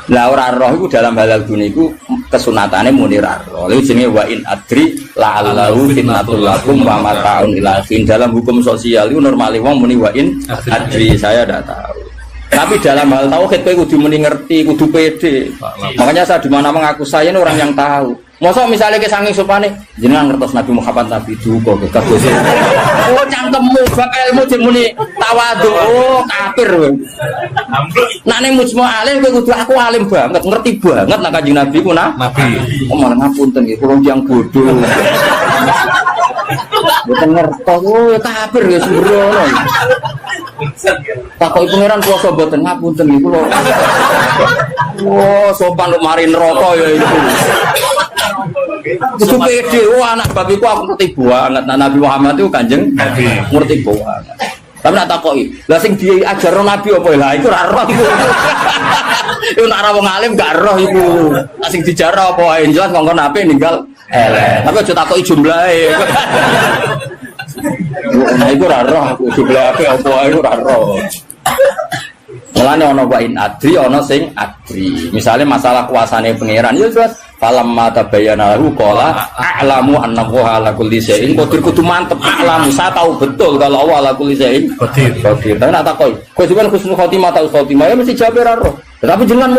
Lah ora roh iku dalam halal dunia iku kesunatane muni ra roh. Lha jenenge wa in adri la'allahu fitnatul lakum wa mata'un ila fin. Dalam hukum sosial itu normale wong muni wa in adri saya ndak tahu. Tapi dalam hal tauhid kowe kudu muni ngerti, kudu pede. Makanya saya di mana mengaku saya ini orang yang tahu. Mosok misalnya ke sanging supane jenengan ngertos Nabi Muhammad Nabi duka kabeh. Oh cangkemmu bab ilmu muni tawadhu. Oh kafir kowe. Nek ning mujma alim kowe kudu aku alim banget, ngerti banget nek Kanjeng Nabi ku Nabi. Oh malah ngapunten nggih kula tiyang bodho. Mboten ngertos oh kafir ya sembrono. Takoki pangeran kuwasa mboten ngapunten nggih kula. Oh sopan lu mari neraka ya itu. Kudu pede, anak babiku aku ngerti banget. Nabi Muhammad itu Kanjeng Nabi ngerti banget. Tapi nak takoki, lah sing diajarno Nabi apa lah iku ora roh iku. Iku nak ra wong alim gak roh iku. Sing dijarah apa ae jelas kongkon Nabi ninggal elek. Tapi aja takoki jumlahe. Nah iku ora roh, jumlahe apa ae iku ora roh. Mulane ana wa in adri ana sing adri. Misale masalah kuasane pangeran ya jelas falam mata bayana lahu qala a'lamu anna wa ala kulli syai'in qadir kudu mantep a'lamu saya tahu betul kalau Allah ala kulli syai'in qadir. Tapi nak takoi, kowe juga husnul khotimah ta khotimah ya mesti jawab ora roh. Tapi jangan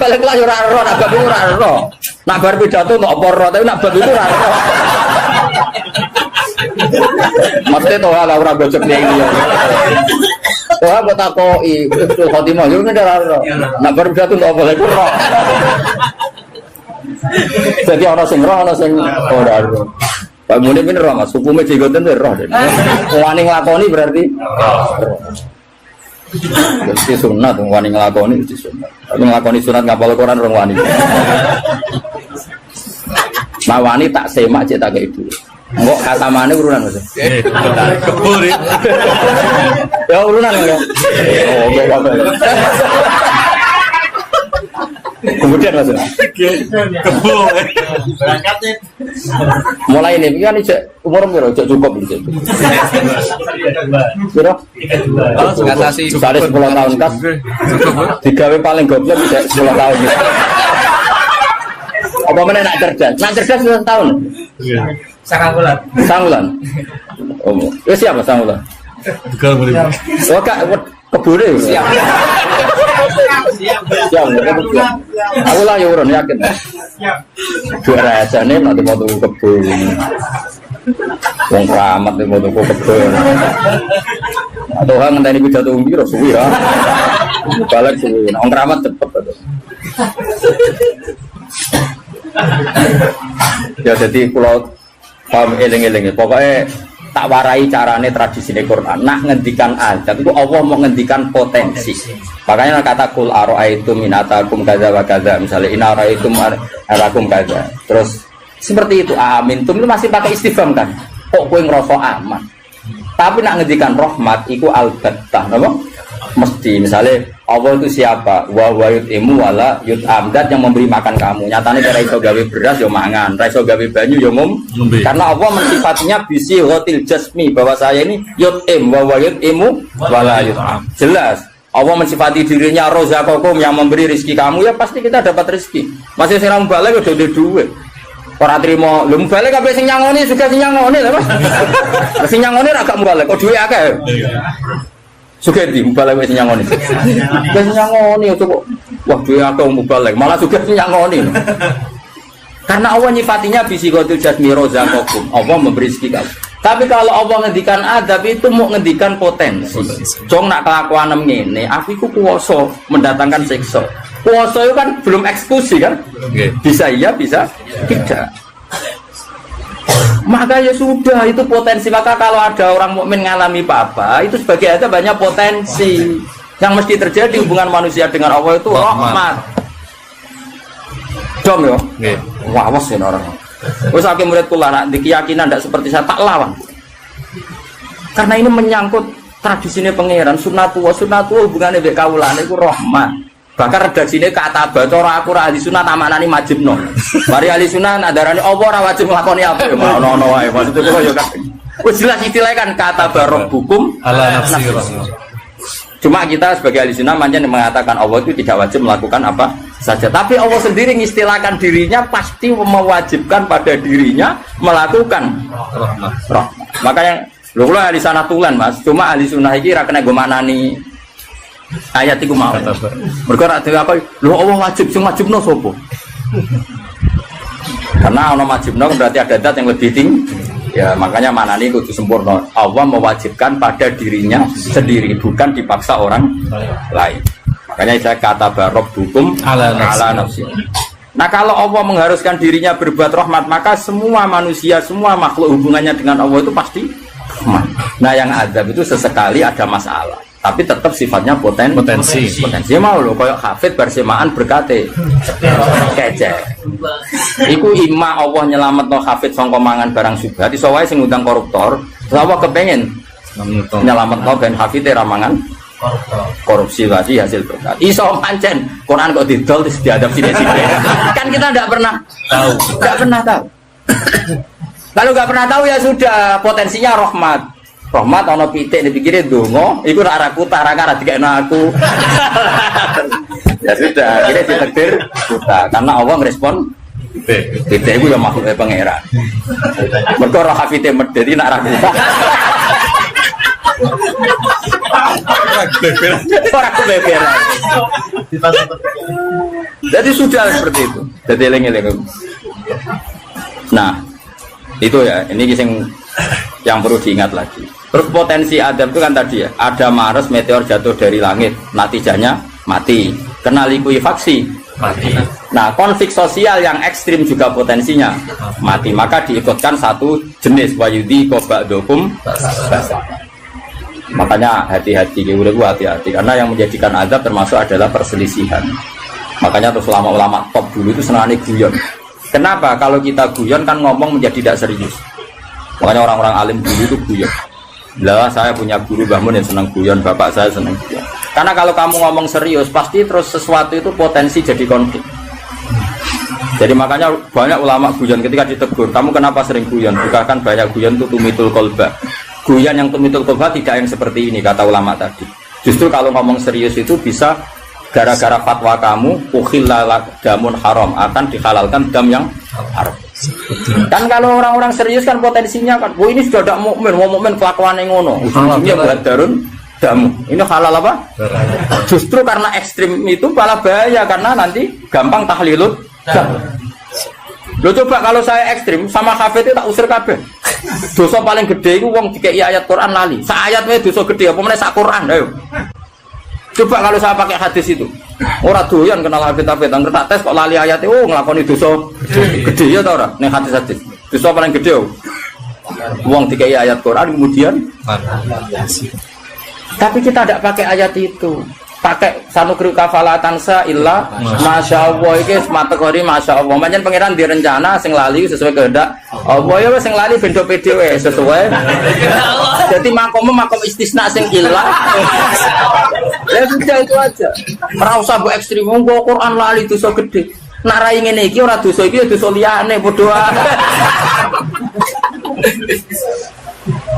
balik lah ya ora roh, nak bab ora roh. Nak bar pidato kok apa roh, tapi nak bab itu ora roh. Mesti to ala ora gojek iki ya. Toh apa takoi husnul khotimah yo ora roh. Nak bar pidato kok apa lek roh. Jadi ana sing roh ana sing ora roh. Pak Mune ben roh Mas, hukume jenggoten roh. Wani nglakoni berarti jadi sunat, wani ngelakoni itu sunat. Tapi ngelakoni sunat ngapal Quran orang wani. Nah wani tak semak cek tak kayak itu. Enggak kata mana urunan mas? Kebur ya. Ya urunan ya. Oh oke oke. Kemudian mas. Kebur. Berangkatnya. Mulai ini kan cek umur berapa cek cukup gitu. Berapa? Ngatasi Sudah 10 tahun kas. Digawe paling goblok bisa 10 tahun. Apa mana nak cerdas? Nak cerdas 10 tahun. Sangat Sangulan. Oh, siapa Sangulan? Bukan boleh. Oh kak kebure. Siap. Aku lah ya urun yakin. Dua raja nih nanti mau tunggu kebun. Wong keramat nih mau tunggu kebun. Atau orang ngenteni pidato umbiro suwi ya. Balik suwi. Wong keramat cepet. Ya jadi kalau paham eling-eling pokoknya tak warai carane tradisi Quran. Nak ngendikan azab itu Allah mau ngendikan potensi. Makanya kata kul aro'aitum minatakum kaza wa kaza. Misalnya ina aro'aitum arakum kaza. Terus seperti itu amin. Itu masih pakai istifham kan. Kok kowe ngerasa aman. Tapi nak ngendikan rahmat iku albattah, napa? Mesti misalnya Allah itu siapa? Wa yut'imu wala yut'am, zat yang memberi makan kamu. Nyatane ora iso gawe beras yo mangan, ora iso gawe banyu yo ngombe. Karena Allah mensifatinya bisi ghatil jasmi bahwa saya ini yut'im wa yut'imu wala yut'am. Jelas Allah mensifati dirinya rozaqakum yang memberi rezeki kamu ya pasti kita dapat rezeki. Masih sing balik udah duwe. Ora trimo, lho balik kabeh sing nyangoni juga sing nyangoni lho Mas. Sing nyangoni ra gak balik, kok duwe akeh. Sugih mubalek wis nyangoni. Wis nyangoni kok. Wah, duwe akeh mubalek, malah sugih nyangoni. Karena Allah nyifatinya bisikhatul jasmi rozaqakum. Allah memberi rezeki kamu. Tapi kalau Allah ngendikan adab itu mau ngendikan potensi. Jong nak kelakuan ngene, aku iku kuwasa mendatangkan siksa. Kuwasa itu kan belum eksekusi kan? Bisa iya, bisa tidak. Maka ya sudah itu potensi. Maka kalau ada orang mukmin ngalami apa-apa itu sebagai ada banyak potensi yang mesti terjadi hubungan manusia dengan Allah itu rahmat. Dom yo. Wah, awas ya orang. Wes akeh murid kula nak di keyakinan ndak seperti saya tak lawan. Karena ini menyangkut tradisine pangeran sunnatullah hubungane mbek kawulane iku rahmat. Bahkan redaksine kata cara aku ra ahli sunah tamanani majibno. Mari ahli sunah nadarane apa ora wajib nglakoni apa ya ono wae. Maksud kula ya kan. Wis jelas istilah kan kata barabbukum ala nafsi rahmah. Cuma kita sebagai ahli sunnah manjen mengatakan Allah itu tidak wajib melakukan apa saja. Tapi Allah sendiri mengistilahkan dirinya pasti mewajibkan pada dirinya melakukan rahmah. Makanya lho kula ahli sana tulen Mas. Cuma ahli sunnah iki ra kena go manani ayat iku mau. Mergo ra dhewe apa lho Allah wajib sing wajibno sapa? Karena ana wajibno berarti ada zat yang lebih tinggi. Ya makanya manani kudu sempurna. Allah mewajibkan pada dirinya sendiri bukan dipaksa orang lain. Makanya saya kata barabbukum ala nafsi. Nah kalau Allah mengharuskan dirinya berbuat rahmat maka semua manusia, semua makhluk hubungannya dengan Allah itu pasti rahmat. Nah yang azab itu sesekali ada masalah. Tapi tetap sifatnya potensi mau loh kayak hafid bersemaan berkate kece iku imma Allah nyelametno hafid sangka mangan barang subhat iso wae sing ngundang koruptor Allah kepengen nyelametno ben hafid ra mangan korupsi lagi hasil berkat iso pancen Quran kok didol terus diadab sithik-sithik kan kita enggak pernah tahu kalau enggak pernah tahu ya sudah potensinya rahmat. rahmat ana pitik dipikire donga, iku ora arah kutah, ora dikekno aku. Ya sudah, akhirnya ditakdir buta karena Allah ngerespon pitik iku ya makhluk pangeran. Mergo roh hafite medhit iki nak ra buta. Orang kebeberan. Jadi sudah seperti itu. Jadi eling-eling. Nah, itu ya. Ini yang perlu diingat lagi. Terus potensi adab itu kan tadi ya. Ada Mars meteor jatuh dari langit, natijanya mati. Kena likuifaksi, mati. Nah, konflik sosial yang ekstrim juga potensinya mati. Maka diikutkan satu jenis wayudi kobadokum. Makanya hati-hati, hati-hati karena yang menjadikan azab termasuk adalah perselisihan. Makanya terus ulama-ulama top dulu itu senangnya guyon. Kenapa? Kalau kita guyon kan ngomong menjadi tidak serius. Makanya orang-orang alim dulu itu guyon. Lah saya punya guru Mbah Mun yang senang guyon, bapak saya senang guyon. Karena kalau kamu ngomong serius pasti terus sesuatu itu potensi jadi konflik. Jadi makanya banyak ulama guyon ketika ditegur, kamu kenapa sering guyon? Bukan banyak guyon itu tumitul kolba. Guyon yang tumitul kolba tidak yang seperti ini kata ulama tadi. Justru kalau ngomong serius itu bisa gara-gara fatwa kamu ukhillal damun haram, akan dihalalkan dam yang haram. Dan kalau orang-orang serius kan potensinya kan, oh ini sudah tidak mukmin, mau mukmin kelakuan yang ngono, ujungnya buat darun damu. Ini halal apa? Justru karena ekstrim itu malah bahaya karena nanti gampang tahlilut. Lo coba kalau saya ekstrim sama kafir itu tak usir kabeh. Dosa paling gede itu wong dikei ayat Quran lali. Sak ayat wae dosa gede apa meneh sak Quran ayo. Coba kalau saya pakai hadis itu. Ora doyan kenal hadis-hadis angger tak tes kok lali ayat oh nglakoni dosa gede ya ta ora ning hadis-hadis. Dosa paling gede wong dikei ayat Quran kemudian tapi kita tidak pakai ayat itu. Pakai sanukri kafalatan sa illa masya Allah ini kategori masya Allah. Macam pangeran direncana sing lali sesuai kehendak Allah ya sing lali bendo PDW sesuai. Jadi makom istisna sing illa. Ya sudah itu aja. Ora usah mbok ekstrem nggo Quran lali dosa gede. Nak rai ngene iki ora dosa iki ya dosa liyane padha.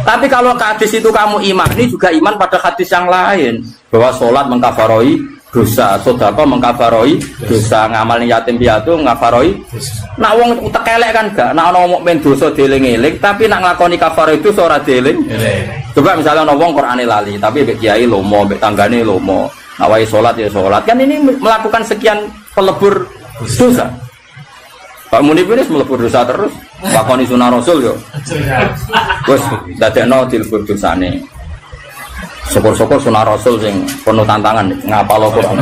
Tapi kalau hadis itu kamu imani juga iman pada hadis yang lain bahwa sholat mengkafaroi dosa, sedekah mengkafaroi dosa, ngamal yatim piatu mengkafaroi. Nak wong tekelek kan gak, nak ana mukmin dosa dieling-eling, tapi nak nglakoni kafaroi itu ora dieling. Coba misalnya ana wong Qur'ane lali, tapi mbek kiai lomo, mbek tanggane lomo. Nak wae salat ya salat. Kan ini melakukan sekian pelebur dosa. Pak Munib ini melebur dosa terus, lakoni sunah Rasul yo. Wes dadekno dilebur dosane. Syukur-syukur sunah Rasul sing penuh tantangan ngapalo Quran.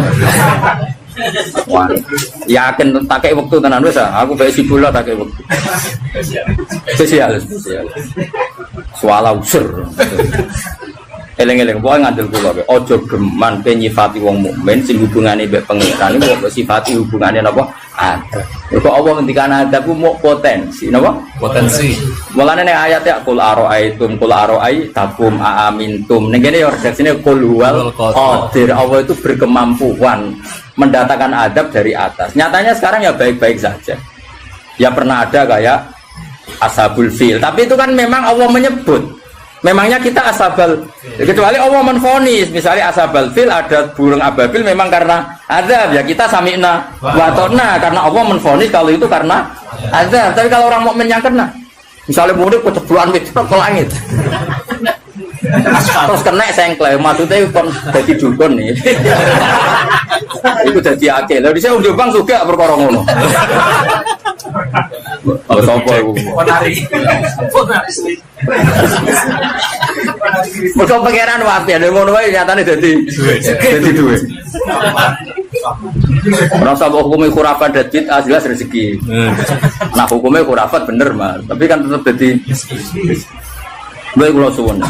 Wah, yakin tak kei wektu tenan wis aku bae sibula tak kei wektu. Spesial. Suala usur. Eleng-eleng pokoke ngandel kula kowe aja geman nyifati wong mukmin sing hubungane mbek pangeran iku kok sifati hubungane napa ada. Kok Allah ngendikan ada ku mau potensi napa? Potensi. Mulane ning ayat ya qul araaitum qul araai takum aamintum. Ning kene ya redaksine qul huwal qadir. Allah itu berkemampuan mendatangkan adab dari atas. Nyatanya sekarang ya baik-baik saja. Ya pernah ada kayak ashabul fil, tapi itu kan memang Allah menyebut. Memangnya kita asabal, kecuali Allah menfonis, misalnya asabal fil ada burung ababil memang karena azab ya kita sami'na watona karena Allah menfonis kalau itu karena azab. Tapi kalau orang mukmin yang kena, misalnya murid kecebloan itu ke langit, terus kena sengklek, maksudnya kon jadi dukun nih, itu jadi akil. Lalu saya udah bang juga perkara ngono. Oh, sopo iku. Mergo pangeran wae ada ngono wae nyatane dadi duwe. Ora usah hukume khurafat dadit jelas rezeki. Nah hukume khurafat bener Mas, tapi kan tetep dadi kula suwun.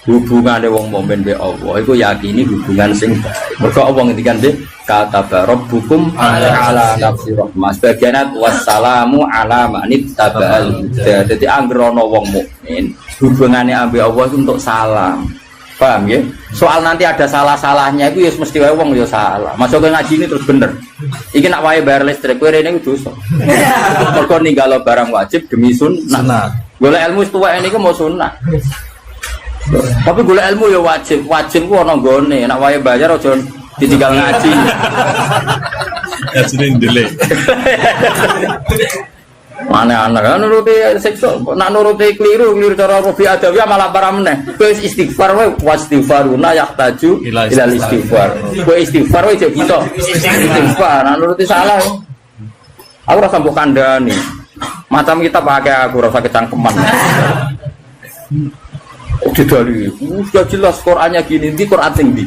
Hubungane wong mukmin be Allah iku yakini hubungan sing baik. Mergo Allah ngendikan nggih kata rabbukum ala nafsi rahmah sebagian wassalamu ala manit tabal. Dadi anggere ana wong mukmin hubungane ambek Allah itu untuk salam. Paham nggih? Soal nanti ada salah-salahnya itu ya mesti wae wong ya salah. Masuk ke ngaji ini terus bener. Iki nak wae bayar listrik kowe rene iku dosa. Mergo ninggalo barang wajib demi sunnah. Golek ilmu tuwa niku mau sunnah. Tapi golek ilmu ya wajib. Wajib ku ana nggone, nek wae bayar aja ditinggal ngaji. Ya sering delay. Mana anak kan nuruti sekso, nak nuruti keliru cara Robi Adawiyah malah parah meneh. Kowe istighfar wae wastighfaruna yahtaju ila istighfar. Kowe istighfar wae jek bisa. Istighfar, nak nuruti salah. Aku rasa mbok kandhani. Macam kita pakai aku rasa kecangkeman. Didali, sudah jelas Qur'annya gini, di Qur'an tinggi.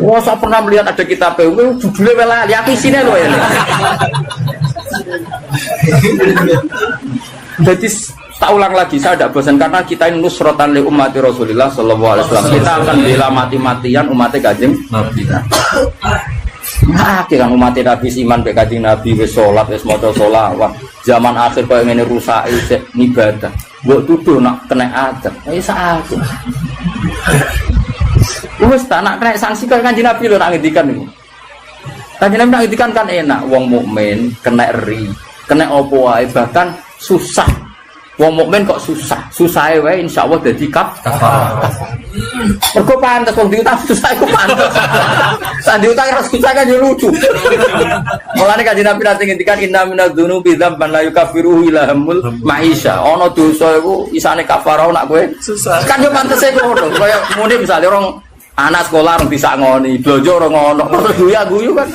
Wah, saya pernah melihat ada kitab judulnya welali, aku isinya loh ya. Jadi tak ulang lagi, saya tidak bosan karena kita ini nusrotan li ummati Rasulillah sallallahu alaihi wasallam. Kita akan bela mati-matian umatnya Kanjeng Nabi. Nah, kan umat Nabi iman be Kanjeng Nabi wis salat wis maca sholawat. Zaman akhir koyo ngene rusak ibadah. Mbok tuduh nak kena adab. Wis sakit. Wis tak nak kena sanksi koyo Kanjeng Nabi lho nak ngendikan niku. Kanjeng Nabi nak ngendikan kan enak, wong mukmin kena ri, kena opo wae bahkan susah. Wong mukmin kok susah, susahe wae insyaallah dadi kafarah. Mergo pantes wong diutang susah iku pantes. Sak diutang ora susah kan yo lucu. Mulane Kanjeng Nabi nate ngendikan inna minadz-dzunubi dzamban la yukaffiruhu illa hamul maisha. Ana dosa iku isane kafarah nak kowe susah. Kan yo pantese ngono. Kaya muni misale orang anak sekolah orang bisa ngoni, blojo orang ngono, terus guyu kan.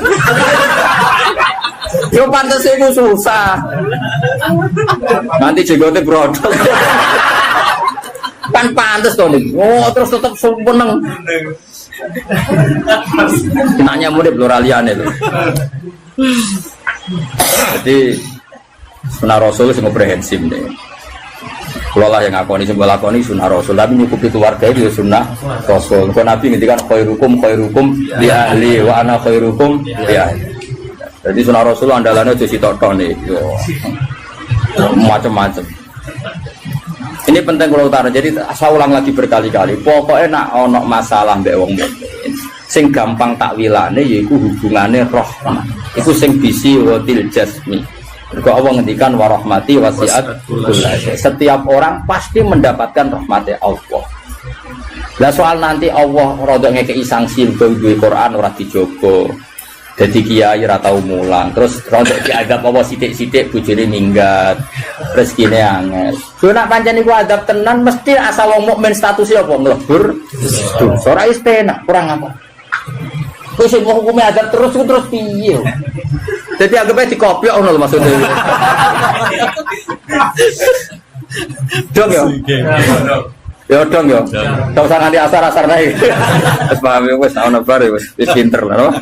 Yo pantes iku susah. Nanti jenggote brodol. Kan pantes to nih. Oh, terus tetep seneng. Nanya murid pluraliane lho. Jadi sunah Rasul sing komprehensif nih. Kalau lah yang ngakoni sing lakoni sunah Rasul, tapi nyukupi keluarga itu sunah Rasul. Kalau Nabi ngendikan khairukum li ahli wa ana khairukum li ahli. Jadi sunah Rasul andalannya jadi sitok nih, macam-macam. Ini penting kalau utara. Jadi saya ulang lagi berkali-kali. Pokoknya nak ono masalah mbek wong mukmin, sing gampang takwilane yaiku hubungane rahmah. Iku sing bisi watil jasmi. Mergo Allah ngendikan warahmati wasiat kullasyai. Setiap orang pasti mendapatkan rahmatnya Allah. Lah soal nanti Allah rada ngekeki sanksi duwe Quran ora dijogo. Jadi kiai ora tau mulang, terus rontok diadab apa sithik-sithik bojone minggat. Rezekine angel. Yo nak pancen iku adab tenan mesti asal wong mukmin statusnya apa mlebur. Ora istena, kurang apa. Wis mau hukume adab terus piye. Jadi anggapnya dikopiok ngono lho maksudnya. Dong ya. Ya dong ya. Enggak usah nganti asar-asar naik. Wis paham wis ana bar wis pinter lho.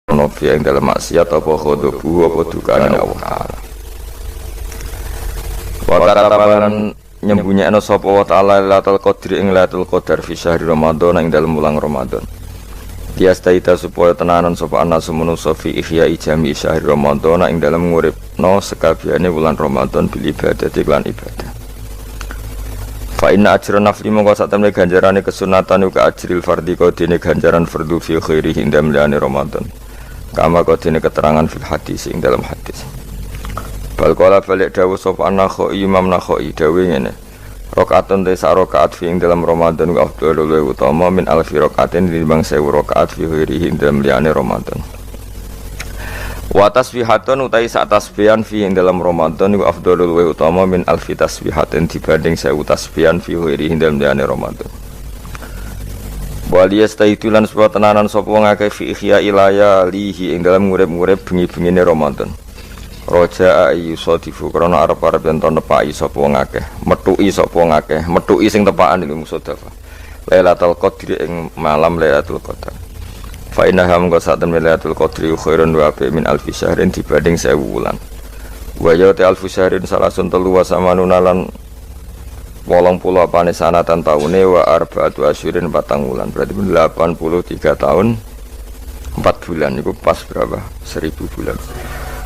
ono yang dalam maksiat apa khodobu apa dukane Allah Ta'ala. Wa katabalan nyembunyikan sapa wa ta'ala Lailatul Qadri ing Lailatul Qadar fi syahri Ramadan ing dalem wulan Ramadan. Diastaita supaya tenanan sapa anas manusa fi ihya jami syahri Ramadan ing dalem nguripno sekabehane wulan Ramadan bil ibadah lan ibadah. Fa inna ajra nafli mongko sak temne ganjarane kesunatan uga ajril fardhi kodene ganjaran fardhu fi khairi ing dalem Ramadan. Kama kodene keterangan fil hadis ing dalam hadis. Bal qala balik dawuh sapa Nakhai Imam Nakhai dawuh ngene. Rakaatun te sak rakaat fi ing dalam Ramadan wa afdhalul utama min alfi rakaatin tinimbang 1000 rakaat fi ghairihi ing dalam liyane Ramadan. Wa tasbihatun utai sak tasbihan fi ing dalam Ramadan wa afdhalul utama min alfi tasbihatin dibanding 1000 tasbihan fi ghairihi ing dalam liyane Ramadan. Wali yastaitulan sebab tenanan sapa wong akeh fi ihya ilaya lihi ing dalam ngurip-ngurip bengi-bengine Ramadan. Roja ayu sadifu krana arep-arep yen to nepaki sapa wong akeh, metuki sapa wong akeh, metuki sing tepakan iki musodafah. Lailatul Qadri ing malam Lailatul Qadar. Fa inna ham go saten Lailatul Qadri khairun wa bi min alfi syahrin dibanding 1000 wulan. Wa ya ta alfi syahrin salasun telu wa samanuna lan 80 apane sanatan taune wa arba'atu asyurin 4 wulan. Berarti 83 tahun 4 bulan niku pas berapa? 1000 bulan.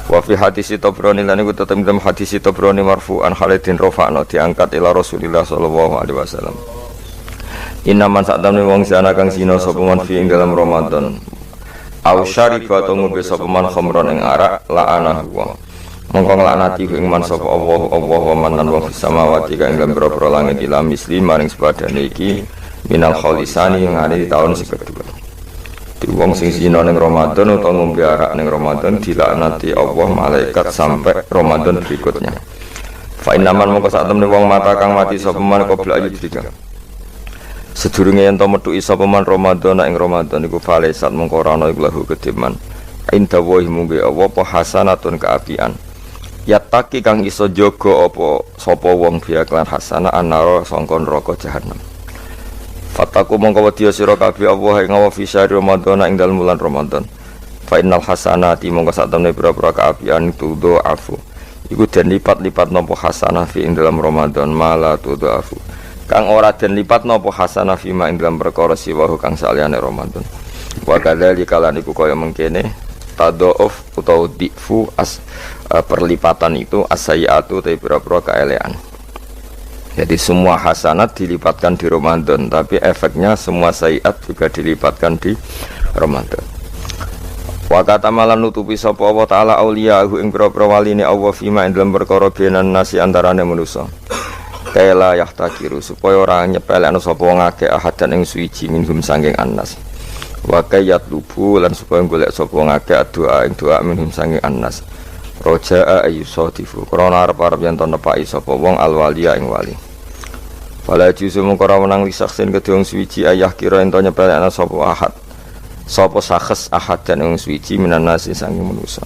Wa fi hadis Tabrani lan niku tetep dalam hadis Tabrani marfu'an Khalidin rafa'na diangkat ila Rasulillah sallallahu alaihi wasallam. Inna man sa'tamne wong sana kang sina sapa man fi ing dalam Ramadan. Au syariba to ngombe sapa man khamron ing arak la'anahu wa mongko nglaknati ing man sapa Allah wa man lan wa fis samawati kang ing boro-boro langit ila misli maring sepadane iki minal khalisani yang ada di tahun sing kedua. Di wong sing zina ning Ramadan utawa ngombe arak ning Ramadan dilaknati Allah malaikat sampai Ramadan berikutnya. Fa innaman mongko sak temne wong mata kang mati sapa man qabla ayudrika. Sedurunge yen to metuki sapa man Ramadan ing Ramadan iku falesat mongko ora ana iku lahu kediman. Inta wa mungge apa hasanatun kaapian. Yataki kang iso jaga apa sapa wong biya lan hasanah anara sangka neraka jahanam. Fataku mongko wedi sira kabeh Allah ing fi syahr Ramadan ing dalem bulan Ramadan. Fa innal hasanati mongko sak temne pira-pira kaapian tudo afu. Iku den lipat-lipat napa hasanah fi ing dalem Ramadan mala tudo afu. Kang ora den lipat napa hasanah fi ma ing dalem perkara siwahu kang saliyane Ramadan. Wa kadzalika lan iku kaya mengkene tadhauf utawa difu perlipatan itu as-sayyi'atu te pira-pira kaelean. Jadi semua hasanat dilipatkan di Ramadan, tapi efeknya semua sayyi'at juga dilipatkan di Ramadan. Wa kata malan nutupi sapa Allah taala auliyahu ing pira-pira waline Allah fima ing dalem perkara benan nasi antarane manusa. Kaila yahtakiru supaya ora nyepelekno sapa wong akeh ahadan ing suci minhum sanging annas. Wa kayat lubu lan supaya golek sapa wong akeh doa ing doa minhum sanging annas. Roja ayu sadifu krana arep-arep yen to nepaki sapa wong alwaliya ing wali. Fala juzu mung ora menang lisaksin kedung suci ayah kira ento nyepelekna sapa ahad. Sapa sakhs ahad dan wong suci minan nasi sanging manusa.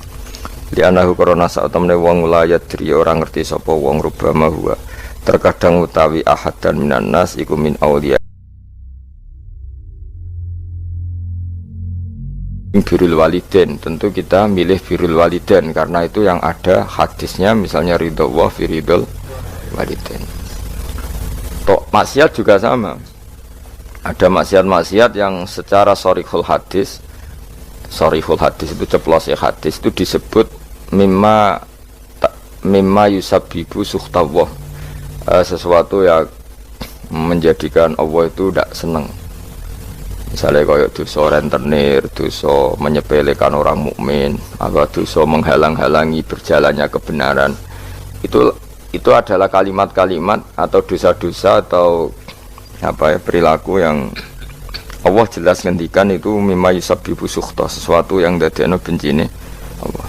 Li anahu krana sak temene wong layat dri ora ngerti sapa wong rubama huwa. Terkadang utawi ahad dan minan nas iku min auliya. Birrul walidain, tentu kita milih birrul walidain karena itu yang ada hadisnya, misalnya ridho Allah fi ridhol walidain. Tok maksiat juga sama. Ada maksiat-maksiat yang secara sharihul hadis itu ceplos hadis itu disebut mimma yusabbibu sukhtallah, sesuatu yang menjadikan Allah itu tidak senang. Misalnya kayak dosa rentenir, dosa menyepelekan orang mukmin, atau dosa menghalang-halangi berjalannya kebenaran. Itu adalah kalimat-kalimat atau dosa-dosa atau perilaku yang Allah jelas ngendikan itu mimma yusabbibu sukhta, sesuatu yang dadekno bencine Allah.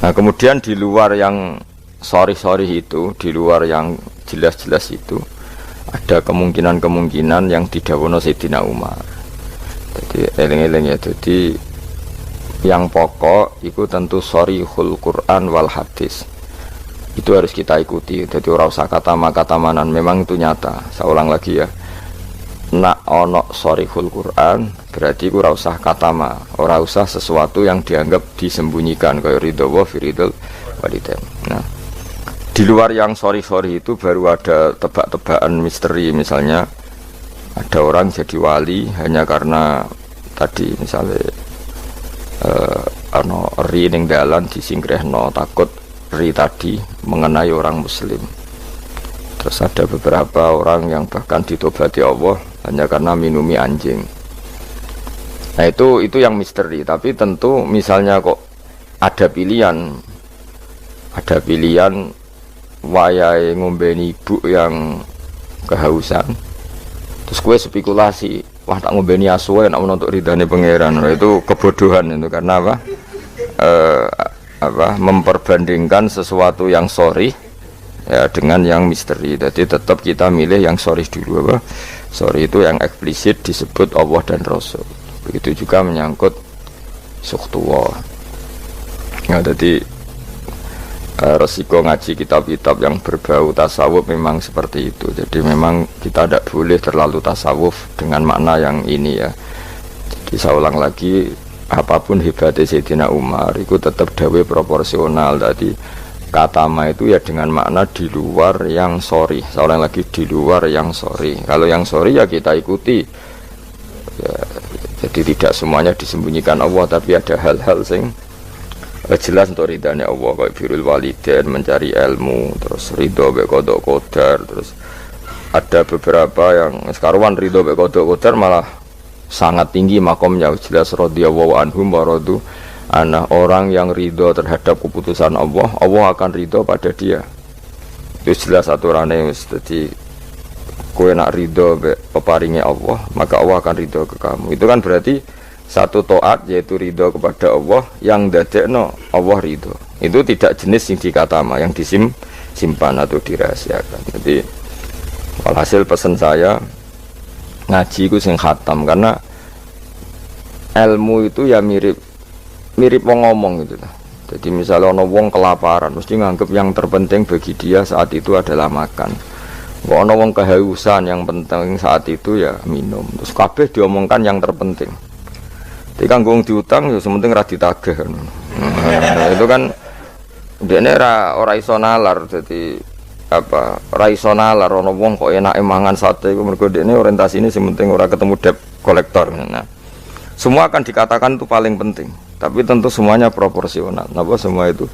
Nah, kemudian di luar yang sorry itu, di luar yang jelas-jelas itu ada kemungkinan-kemungkinan yang didhawuhna Sayyidina Umar. Jadi eling-eling ya, jadi yang pokok itu tentu sharihul Quran wal hadis. Itu harus kita ikuti. Jadi ora usah kata-kata manan, memang itu nyata. Saya ulang lagi ya. nak ono sorihul Quran berarti ku ora usah katama, ora usah sesuatu yang dianggap disembunyikan kayak ridho wa firidul walidain. Nah, di luar yang sorry itu baru ada tebak-tebakan misteri, misalnya ada orang jadi wali hanya karena tadi misalnya ano ri ning dalan disingkrehno takut ri tadi mengenai orang muslim. Terus ada beberapa orang yang bahkan ditobati Allah hanya karena minumi anjing. Nah itu yang misteri. Tapi tentu misalnya kok ada pilihan wayahe ngombeni ibu yang kehausan, terus kue spekulasi, wah tak ngombeni asu nak untuk ridhane pangeran. Nah, itu kebodohan itu karena memperbandingkan sesuatu yang sorry ya dengan yang misteri. Jadi tetap kita milih yang sorry dulu. Sorry itu yang eksplisit disebut Allah dan Rasul. Begitu juga menyangkut sukhtuwa. Ya, jadi resiko ngaji kitab-kitab yang berbau tasawuf memang seperti itu. Jadi memang kita tidak boleh terlalu tasawuf dengan makna yang ini ya. Jadi saya ulang lagi, apapun hebatnya Sayyidina Umar itu tetap dawe proporsional. Jadi kata ma itu ya dengan makna di luar yang sorry. Saya ulang lagi, di luar yang sorry. Kalau yang sorry ya kita ikuti ya, jadi tidak semuanya disembunyikan Allah, tapi ada hal-hal sing jelas untuk ridhanya Allah, kayak birrul walidain, mencari ilmu, terus ridho be qada qadar. Terus ada beberapa yang sekarang ridho be qada qadar malah sangat tinggi makomnya, jelas radhiyallahu anhum wa radu anna, orang yang ridho terhadap keputusan Allah, Allah akan ridho pada dia. Itu jelas aturannya. Jadi kowe nak ridho be peparinge Allah, maka Allah akan ridho ke kamu. Itu kan berarti satu taat, yaitu ridho kepada Allah yang dadekno Allah ridho. Itu tidak jenis yang dikatama, yang disimpan atau dirahasiakan. Jadi walhasil pesan saya ngaji itu sing khatam, karena ilmu itu ya mirip wong ngomong gitu. Jadi misalnya ono wong kelaparan, mesti nganggep yang terpenting bagi dia saat itu adalah makan. Kalau ono wong kehausan, yang penting saat itu ya minum. Terus kabeh diomongkan yang terpenting. Jadi kan gong diutang ya sementing ra ditagih. Nah, itu kan dene ora iso nalar. Jadi ora iso nalar ono wong kok enake mangan sate iku mergo dene orientasine sementing ora ketemu debt kolektor. Nah, semua akan dikatakan itu paling penting, tapi tentu semuanya proporsional. Napa semua itu?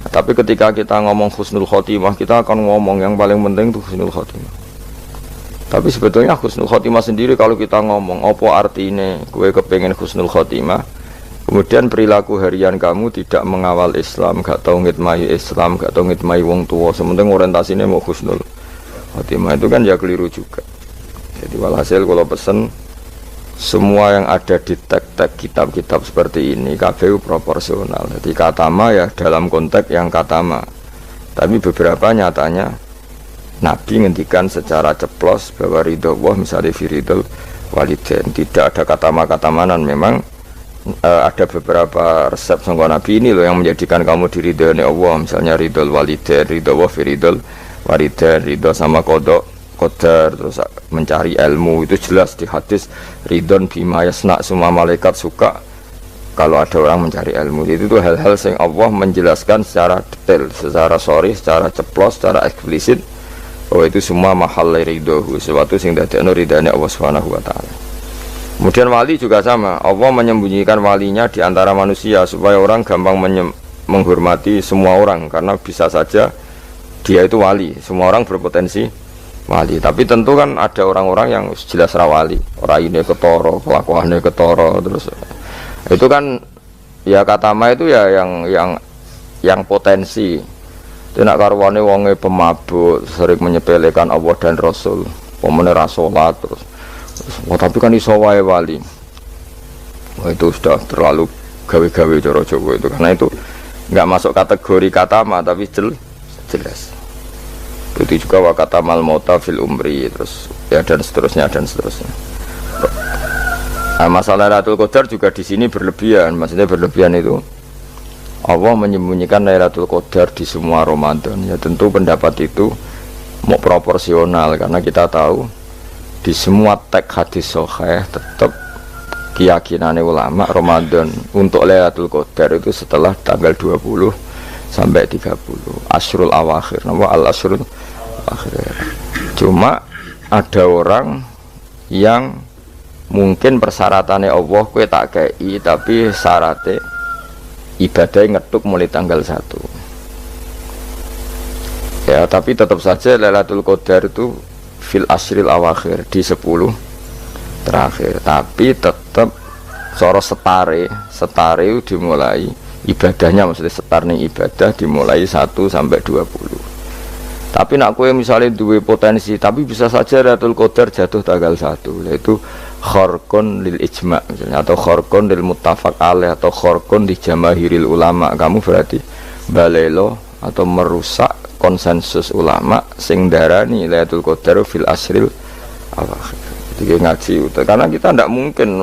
Tapi ketika kita ngomong husnul khotimah, kita akan ngomong yang paling penting itu husnul khotimah. Tapi sebetulnya husnul khotimah sendiri, kalau kita ngomong apa artinya gue kepengen husnul khotimah, kemudian perilaku harian kamu tidak mengawal Islam, gak tau ngitmai Islam, gak tau ngitmai wong tua, sementing orientasinya mau husnul khotimah, itu kan ya keliru juga. Jadi walhasil kalau pesen semua yang ada di teks-teks kitab-kitab seperti ini KBU proporsional. Jadi katama ya dalam konteks yang katama, tapi beberapa nyatanya Nabi ngendikan secara ceplos bahwa ridho Allah misalnya firidul walidain, tidak ada kata makatamanan. Memang ada beberapa resep sangka Nabi ini loh yang menjadikan kamu diridhoi Allah, misalnya ridho walidain, ridho Allah firidul walidain, ridho sama qada qadar, terus mencari ilmu itu jelas di hadis ridhon bima yasna, semua malaikat suka kalau ada orang mencari ilmu. Itu tuh hal-hal yang Allah menjelaskan secara detail, secara sorry, secara ceplos, secara eksplisit. Oh itu semua mahal ridho, sesuatu yang dadekno ridhane Allah Subhanahu wa taala. Kemudian wali juga sama, Allah menyembunyikan walinya di antara manusia supaya orang gampang menghormati semua orang, karena bisa saja dia itu wali, semua orang berpotensi wali. Tapi tentu kan ada orang-orang yang jelas rawali, orang ini ketoro, kelakuannya ketoro, terus itu kan ya katama itu ya yang potensi. Tidak karuane wonge pemabuk, sering menyepelekan Allah dan Rasul, pemene ra salat terus. Tapi kan iso wae wali. Wah itu sudah terlalu gawe-gawe cara Jawa itu, karena itu enggak masuk kategori katama tapi jelas. Itu juga wa katamal mauta fil umri, terus ya dan seterusnya. Nah, masalah Lailatul Qadar juga di sini berlebihan. Maksudnya berlebihan itu Allah menyembunyikan Lailatul Qadar di semua Ramadan. Ya tentu pendapat itu mau proporsional, karena kita tahu di di semua teks hadis sahih tetap keyakinannya ulama Ramadan untuk Lailatul Qadar itu setelah tanggal 20 sampai 30 Ashrul Awakhir, nama al-Ashrul Awakhir. Cuma ada orang yang mungkin persyaratannya Allah kowe tak kei tapi syaratnya ibadahnya ngetuk mulai tanggal 1 ya, tapi tetap saja Lailatul Qadar itu fil Ashril Awakhir di 10 terakhir, tapi tetap soro setare itu dimulai ibadahnya, maksudnya setar nih ibadah dimulai 1 sampai 20. Tapi nak kue misalnya duwe potensi, tapi bisa saja Lailatul Qadar jatuh tanggal 1, yaitu khorkon lil ijma misalnya, atau khorkon lil muttafaq alaih, atau khorkon di jamahiril ulama. Kamu berarti balelo atau merusak konsensus ulama sing darani Lailatul Qadar fil asril awakhir. Jadi ngaji karena kita tidak mungkin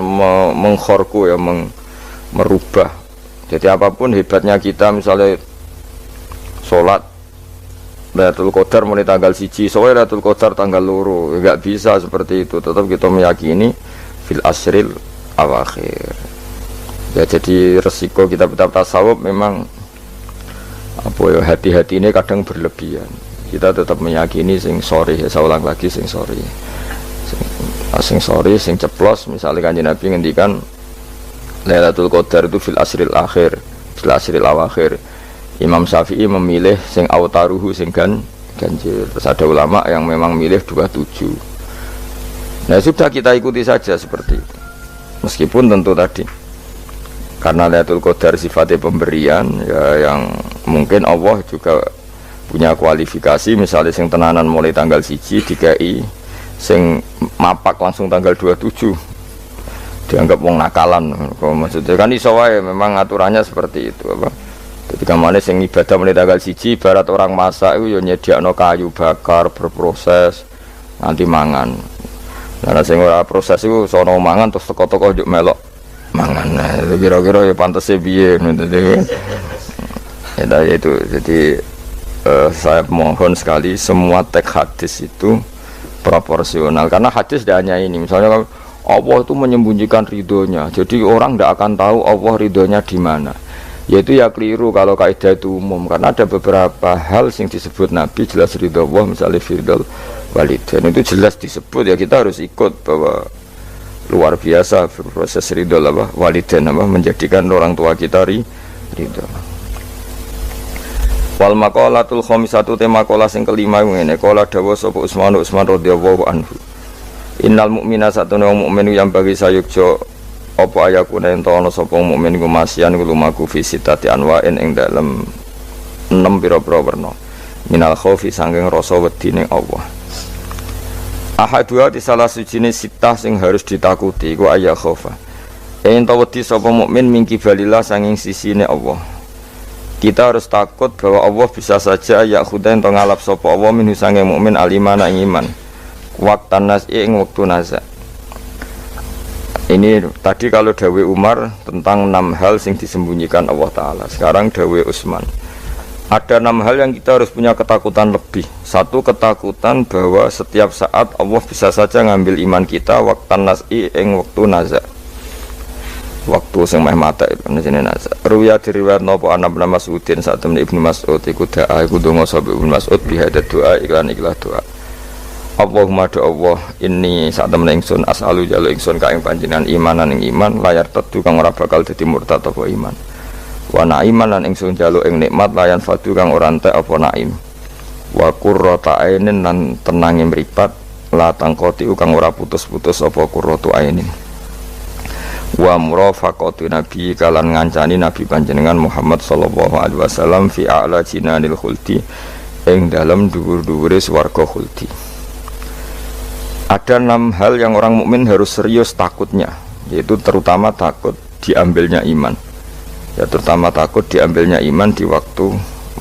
mengkhorku ya, merubah. Jadi apapun hebatnya kita, misalnya sholat Lailatul Qadar mulai tanggal 1, soalnya Lailatul Qadar tanggal 2, enggak bisa seperti itu. Tetap kita meyakini fil asril awakhir. Ya, jadi resiko kita tasawuf memang apa ya, hati-hati ini kadang berlebihan. Kita tetap meyakini sing sore, ya saya ulang lagi sing sore. Sing sore, sing ceplos, misalnya Kanjeng Nabi ngendikan Lailatul Qadar itu fil asril akhir, fil asril awakhir. Imam Syafi'i memilih sing autaruhu sing ganjil. Terus ada ulama yang memang milih 27. Nah sudah, kita ikuti saja seperti itu. Meskipun tentu tadi karena Lailatul Qadar sifatnya pemberian ya, yang mungkin Allah juga punya kualifikasi, misalnya sing tenanan mulai tanggal 1 dikai, sing mapak langsung tanggal 27 dianggap wong nakalan. Maksudnya kan iso wae, memang aturannya seperti itu apa. Ketika mana sing ibadah mulai tanggal 1, barat orang masak itu ya nyediakno kayu bakar berproses nanti mangan. Nah sing ora proses itu sono mangan terus teko-teko njuk melok mangan. Nah itu kira-kira ya pantese piye ngono ya itu. Jadi saya mohon sekali semua teks hadis itu proporsional, karena hadis tidak hanya ini. Misalnya Allah itu menyembunyikan ridhonya, jadi orang tidak akan tahu Allah ridhonya di mana. Yaitu ya keliru kalau kaidah itu umum, karena ada beberapa hal yang disebut Nabi jelas ridho Allah, misalnya firdal walidain itu jelas disebut, ya kita harus ikut bahwa luar biasa proses ridho apa walidain apa menjadikan orang tua kita ridho. Wal maqalatul khamisatu tema maqalah sing kelima ngene, qala dawa sapa Utsman radhiyallahu anhu. Innal mu'mina satuna mukmin yang bagi sayukjo apa ayakuna ento ana sapa mukmin iku masian iku lumaku fi sitati anwa'in ing dalem 6 pira-pira werna minal khaufi sanging rasa wedi ning Allah. Ahadua di salah sijine sitah sing harus ditakuti iku ayya khaufa. Ento wedi sapa mukmin mingki balillah sanging sisine Allah. Kita harus takut bahwa Allah bisa saja ya khudain ento ngalap sapa Allah minhu sanging mukmin alimana ing iman. Waktan nas ing wektu nazak. Ini tadi kalau dawe Umar tentang 6 hal yang disembunyikan Allah Ta'ala. Sekarang dawe Utsman. Ada 6 hal yang kita harus punya ketakutan lebih. Satu, ketakutan bahwa setiap saat Allah bisa saja ngambil iman kita waktan nas'i ing waktu nazak. Waktu sing meh mata itu jenenge nazak. Ruya diriwayat napa ana Ibnu Mas'udin saat temen Ibnu Mas'ud iku doa iku donga sapa Ibnu Mas'ud bihada doa iklan doa. Allahumma do Allah inni saat temen ingsun as'alu jalu ingsun ka ing panjenengan imanan ing iman layar tetu kang ora bakal dadi murtad apa iman. Wa na'iman lan ingsun jalu ing nikmat layan fadu kang ora entek apa naim. Wa qurrata ainin lan tenange mripat la tangkoti kang ora putus-putus apa qurratu ainin. Wa murafaqatu nabi kalan ngancani nabi panjenengan Muhammad sallallahu alaihi wasallam fi a'la jinanil khuldi ing dalam dhuwur-dhuwure swarga khuldi. Ada 6 hal yang orang mukmin harus serius takutnya, yaitu terutama takut diambilnya iman. Ya terutama takut diambilnya iman di waktu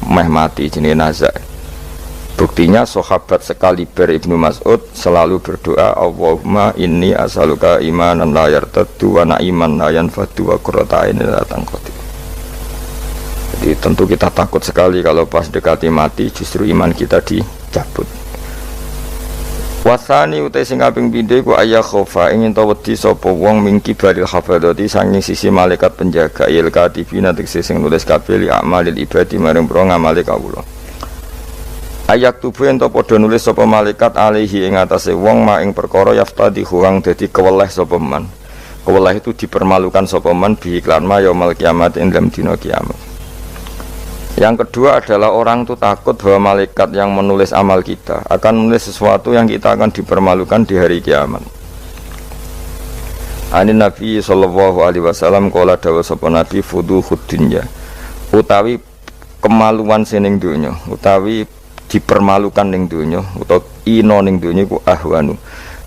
meh mati jenenge nazak. Buktinya sahabat sekaliber Ibnu Mas'ud selalu berdoa Allahumma inni as'aluka imanan la yartaddu wa na'iman la yanfadu wa qurrata ainin la tanqati. Jadi tentu kita takut sekali kalau pas dekati mati justru iman kita dicabut. Wasani utai sing kaping pindho iku ayah khofa ingin ta wedi sapa wong mingki baril hafadzati sanging sisi malaikat penjaga il katibina tegese sing nulis kabeh li amalil ibadi maring pro ngamale kawula. Ayak tubuh ento padha nulis sapa malaikat alaihi ing atase wong ma ing perkara yaftadi huang dadi keweleh sapa man. Keweleh itu dipermalukan sapa man bi iklan ma yaumul kiamat ing dalam dina kiamat. Yang kedua adalah orang itu takut bahwa malaikat yang menulis amal kita akan menulis sesuatu yang kita akan dipermalukan di hari kiamat. Anin Nabi sallallahu alaihi wasallam qala dawa sapa Nabi fuduhud dunya utawi kemaluan sining donya utawi dipermalukan ning donya utawa ino ning donya iku ahwanu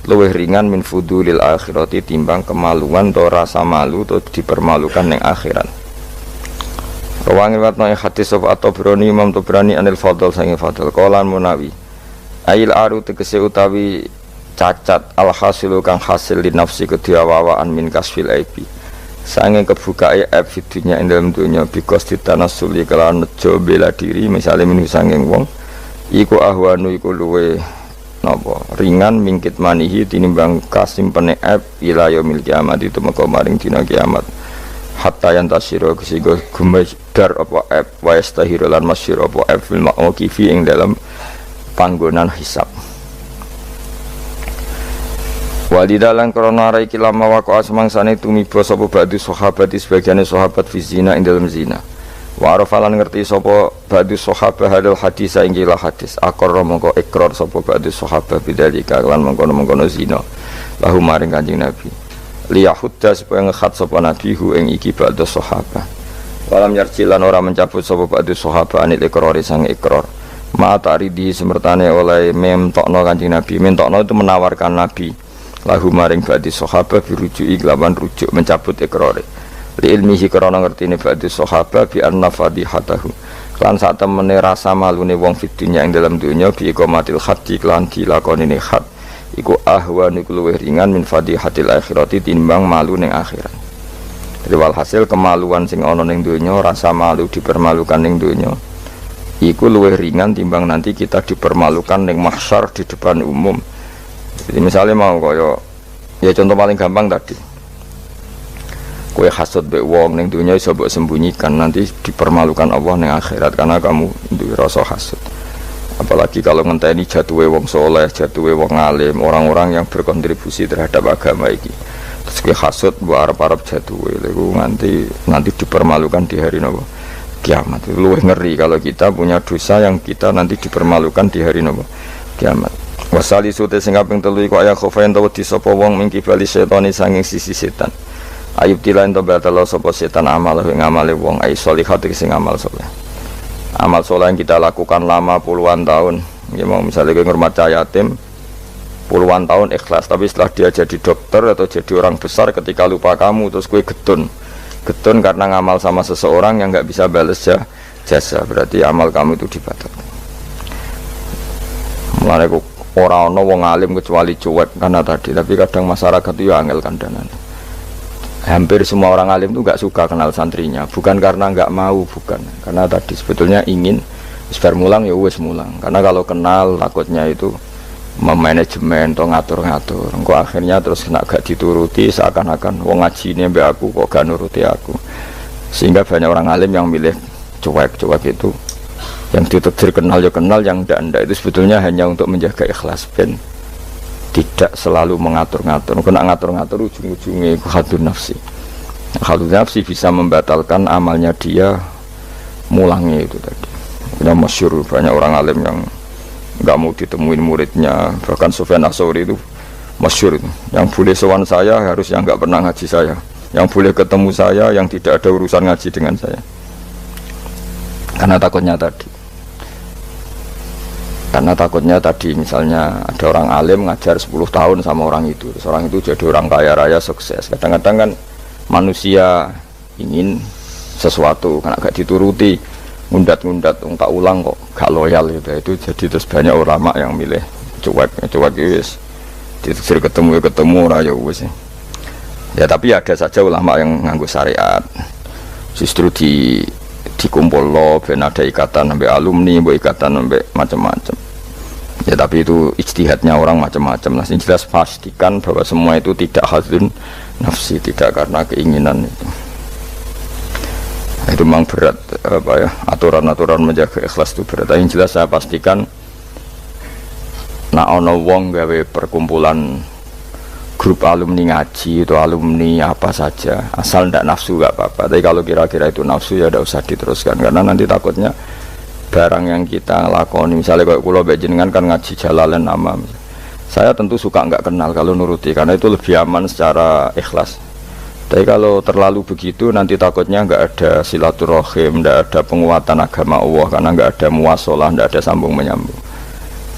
luwih ringan min fudulil akhirati timbang kemaluan atau rasa malu atau dipermalukan ning akhirat. Rawangi watna hadis sapa At-Tabrani Imam Tabrani anil Fadl sange Fadl qalan Munawi ail aru tegese utawi cacat al hasilu kang hasil li nafsi kediawawaan min kasfil aibi sange kebukae aib fidunya ing dalem dunya bikos ditanasuli kelawan nejo bela diri misale minu sange wong iku ahwanu iku luwe napa ringan mingkit manihi tinimbang kasimpene aib ila yaumil kiamat itu meka maring dina kiamat. Hatta yang tasiro kesigo gumedar apa app wa yastahiru lan masyir apa app fil mauqifi ing dalam panggonan hisab. Walidalan krana ara iki lama waqa'a semangsane tumiba sapa ba'du sahabat sebagiane sahabat fi zina ing dalam zina. Wa arafalan ngerti sapa ba'du sahabat hadal hadis ing gila hadis akor mongko ikrar sapa ba'du sahabat bidzalika lan mongko-mongko zina lahu maring Kanjeng Nabi. Liyahudda supaya ngekhat sapa nabi hu ing iki ba'da sahabat walam yarjilan ora mencabut sapa ba'da sahabat anil ikrari sang ikrar ma ta'ridi semertane oleh memtokno Kanjeng Nabi mentokno itu menawarkan nabi lahu maring ba'da sahabat birujuki lawan rujuk mencabut ikrare li ilmihi krana ngertine ba'da sahabat bi anna fadihatahu lan sak temene rasa malune wong fid dunya ing dalam dunya bi iqamatil haddi lan dilakonine had iku ahwan iku luwih ringan min fadihatil akhirati timbang malu ning akhirat. Jadi walhasil kemaluan sing ana ning donya, rasa malu dipermalukan ning donya iku luwih ringan timbang nanti kita dipermalukan ning mahsyar di depan umum. Jadi misalnya mau kaya ya contoh paling gampang tadi. Kowe hasud mbek wong ning donya iso mbok sembunyikan, nanti dipermalukan Allah ning akhirat karena kamu duwe rasa hasud. Apalagi kalau ngenteni jatuhe wong soleh, jatuhe wong alim, orang-orang yang berkontribusi terhadap agama iki. Terus kowe hasud mbok arep-arep jatuhe lho nanti dipermalukan di hari nopo kiamat. Luwih ngeri kalau kita punya dosa yang kita nanti dipermalukan di hari nopo kiamat. Wasali sute sing kaping 3 iku aya khofain to wedi sapa wong mingki bali setane sanging sisi setan. Ayub tilain to batalo sapa setan amal ing amale wong ai sholihat sing amal saleh. Amal soleh yang kita lakukan lama puluhan tahun, ya mau misalnya kita ngurmat yatim puluhan tahun ikhlas, tapi setelah dia jadi dokter atau jadi orang besar ketika lupa kamu terus gue getun karena ngamal sama seseorang yang nggak bisa balas jasa, berarti amal kamu itu dibatalkan. Mulai orang wong alim kecuali cuek karena tadi, tapi kadang masyarakat itu ya angel kandanan. Hampir semua orang alim itu nggak suka kenal santrinya, bukan karena nggak mau, bukan karena tadi sebetulnya ingin sebar mulang ya wes mulang, karena kalau kenal takutnya itu memanajemen atau ngatur-ngatur, engko akhirnya terus kena gak dituruti seakan-akan wong ngaji ini mbak aku kok gak nuruti aku, sehingga banyak orang alim yang milih cuek itu, yang ditetir kenal ya kenal, yang ndak itu sebetulnya hanya untuk menjaga ikhlas ben tidak selalu mengatur-ngatur. Kena ngatur-ngatur ujung-ujungnya khadun nafsi. Khadun nafsi bisa membatalkan amalnya dia, mulangnya itu tadi. Yang masyhur banyak orang alim yang nggak mau ditemuin muridnya. Bahkan Sufyan Ats-Tsauri itu masyhur itu. Yang boleh sowan saya harus yang nggak pernah ngaji saya. Yang boleh ketemu saya yang tidak ada urusan ngaji dengan saya. Karena takutnya tadi misalnya ada orang alim ngajar 10 tahun sama orang itu, terus orang itu jadi orang kaya raya sukses. Kadang-kadang kan manusia ingin sesuatu karena gak dituruti, ngundat-ngundat tak ulang kok gak loyal gitu. Itu jadi terus banyak ulama yang milih cuek wis ditetir ketemu raya wis. Ya tapi ada saja ulama yang nganggo syariat, justru dikumpul lo ben ada ikatan sampai alumni, ikatan sampai macam-macam. Ya tapi itu ijtihadnya orang macam-macam. Nah, yang jelas pastikan bahwa semua itu tidak hadzun nafsi, tidak karena keinginan itu. Nah, itu memang berat apa ya, aturan-aturan menjaga ikhlas itu berat. Yang jelas saya pastikan nak ono wong gawe perkumpulan grup alumni ngaji itu alumni apa saja, asal ndak nafsu gak apa-apa. Tapi kalau kira-kira itu nafsu ya tidak usah diteruskan, karena nanti takutnya barang yang kita lakoni, misalnya kalau kulo bejenengan kan ngaji Jalalain nama, saya tentu suka nggak kenal kalau nuruti, karena itu lebih aman secara ikhlas. Tapi kalau terlalu begitu nanti takutnya nggak ada silaturahim, nggak ada penguatan agama Allah, karena nggak ada muwasalah, nggak ada sambung menyambung.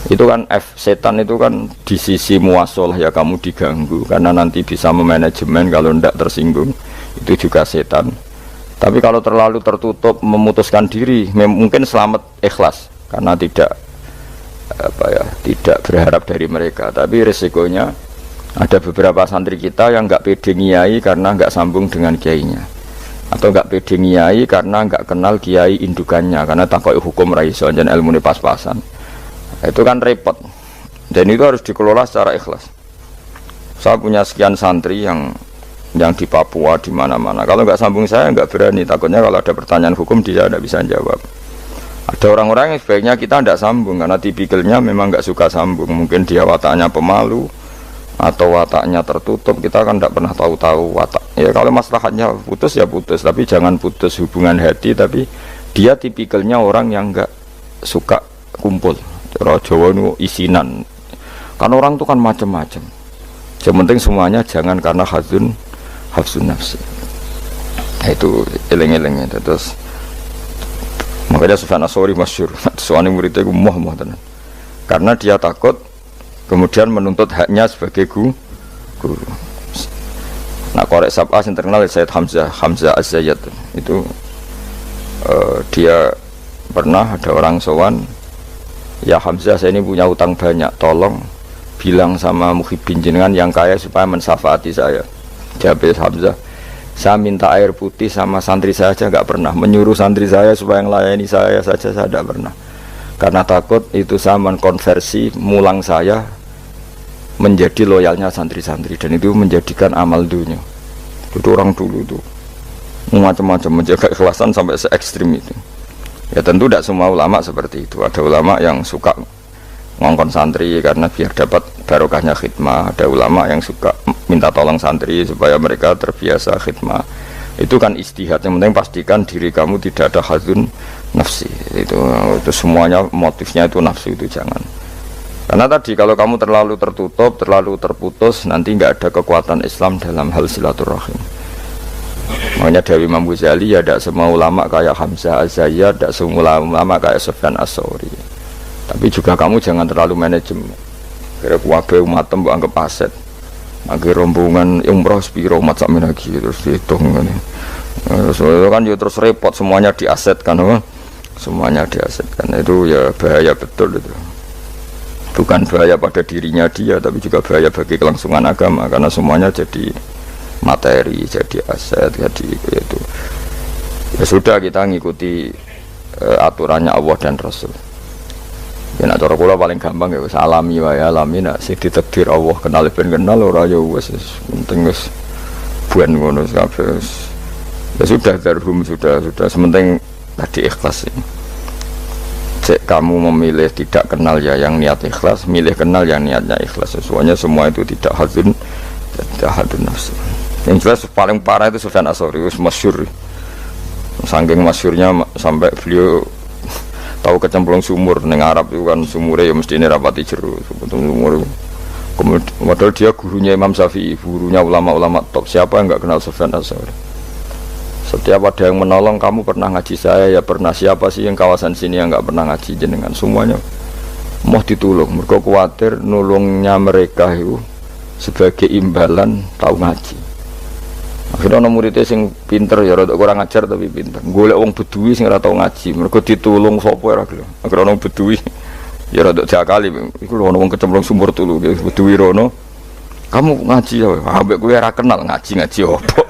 Itu kan setan itu kan di sisi muwasalah ya kamu diganggu, karena nanti bisa memanajemen, kalau ndak tersinggung itu juga setan. Tapi kalau terlalu tertutup memutuskan diri, mungkin selamat ikhlas karena tidak apa ya, tidak berharap dari mereka. Tapi resikonya ada beberapa santri kita yang nggak pede ngiyai karena nggak sambung dengan kiainya, atau nggak pede ngiyai karena nggak kenal kiai indukannya, karena takut hukum raiso dan ilmu ini pas-pasan. Itu kan repot, dan itu harus dikelola secara ikhlas. Saya punya sekian santri yang di Papua, di mana-mana. Kalau nggak sambung saya nggak berani, takutnya kalau ada pertanyaan hukum dia tidak bisa jawab. Ada orang-orang yang sebaiknya kita tidak sambung karena tipikalnya memang nggak suka sambung. Mungkin dia wataknya pemalu atau wataknya tertutup. Kita kan tidak pernah tahu-tahu watak. Ya kalau masalahnya putus ya putus, tapi jangan putus hubungan hati. Tapi dia tipikalnya orang yang nggak suka kumpul. Cara Jawa itu isinan. Kan orang itu kan macam-macam. Yang penting semuanya jangan karena hafsun nafsi. Nah, itu eleng-elengnya. Terus makanya Sufyan Ats-Tsauri masyhur, soalnya muridnya itu moh tenan. Karena dia takut kemudian menuntut haknya sebagai guru. Nah, korek sab'ah yang terkenal Sayyid Hamzah Az-Zayyad itu dia pernah ada orang sowan, ya Hamzah saya ini punya utang banyak, tolong bilang sama muhibbin jenengan yang kaya supaya mensafaati saya. Jawab Hamzah, saya minta air putih sama santri saya aja nggak pernah, menyuruh santri saya supaya melayani saya saja saya tidak pernah, karena takut itu saya mengkonversi mulang saya menjadi loyalnya santri-santri, dan itu menjadikan amal dunia. Itu orang dulu itu macam-macam menjaga ikhlasan sampai se ekstrim itu. Ya tentu tidak semua ulama seperti itu. Ada ulama yang suka ngongkon santri karena biar dapat barokahnya khidmah. Ada ulama yang suka minta tolong santri supaya mereka terbiasa khidmah. Itu kan istihad. Yang penting pastikan diri kamu tidak ada hadzun nafsi. Itu semuanya motifnya itu nafsu, itu jangan. Karena tadi kalau kamu terlalu tertutup, terlalu terputus, nanti nggak ada kekuatan Islam dalam hal silaturahim. Makanya dari Imam Ghazali ya tidak semua ulama kayak Hamzah Az-Zayyad, tidak semua ulama kayak Sufyan Ats-Tsauri. Tapi juga kamu jangan terlalu manajemen. Kira kuwabe umatem mbok anggap aset. Mangke rombongan umroh sepiro umat sakmen lagi terus dihitung ngene. Soalnya kan ya terus repot, semuanya diasetkan, apa? Semuanya diasetkan. Itu ya bahaya betul itu. Bukan bahaya pada dirinya dia, tapi juga bahaya bagi kelangsungan agama, karena semuanya jadi materi, jadi aset, jadi itu. Ya sudah, kita ngikuti aturannya Allah dan Rasul. Ya nak cara kula paling gampang ya wis alami wae, alami nak sing ditakdir Allah kenal ben kenal ora ya wis penting wis buan ngono kabeh. Ya sudah, darhum sudah sementing tadi ikhlas ini. Cek kamu memilih tidak kenal ya yang niat ikhlas, milih kenal yang niatnya ikhlas. Semuanya semua itu tidak hadzun nafsi. Yang jelas paling parah itu Sufyan Ats-Tsauri, wis masyhur. Saking masyhurnya sampai beliau tahu kecemplung sumur neng Arab itu kan sumurnya ya mesti ini rapati jeru sumur. Kemudian padahal dia gurunya Imam Syafi'i, gurunya ulama-ulama top. Siapa yang nggak kenal Sufyan Ats-Tsauri? Setiap ada yang menolong, kamu pernah ngaji saya ya pernah, siapa sih yang kawasan sini yang nggak pernah ngaji jenengan, semuanya mau ditolong. Mereka khawatir nolongnya mereka itu sebagai imbalan tahu ngaji. Akhirnya ana muridé sing pinter ya rada kurang ajar tapi pinter. Golek wong bedui sing ora tau ngaji, mergo ditulung sapa ora gelem. Akhire ana bedui ya rada diakali, iku lho ana wong kecemplung sumur tulu, bedui rono. Kamu ngaji ya, ambek kowe ora kenal ngaji opo.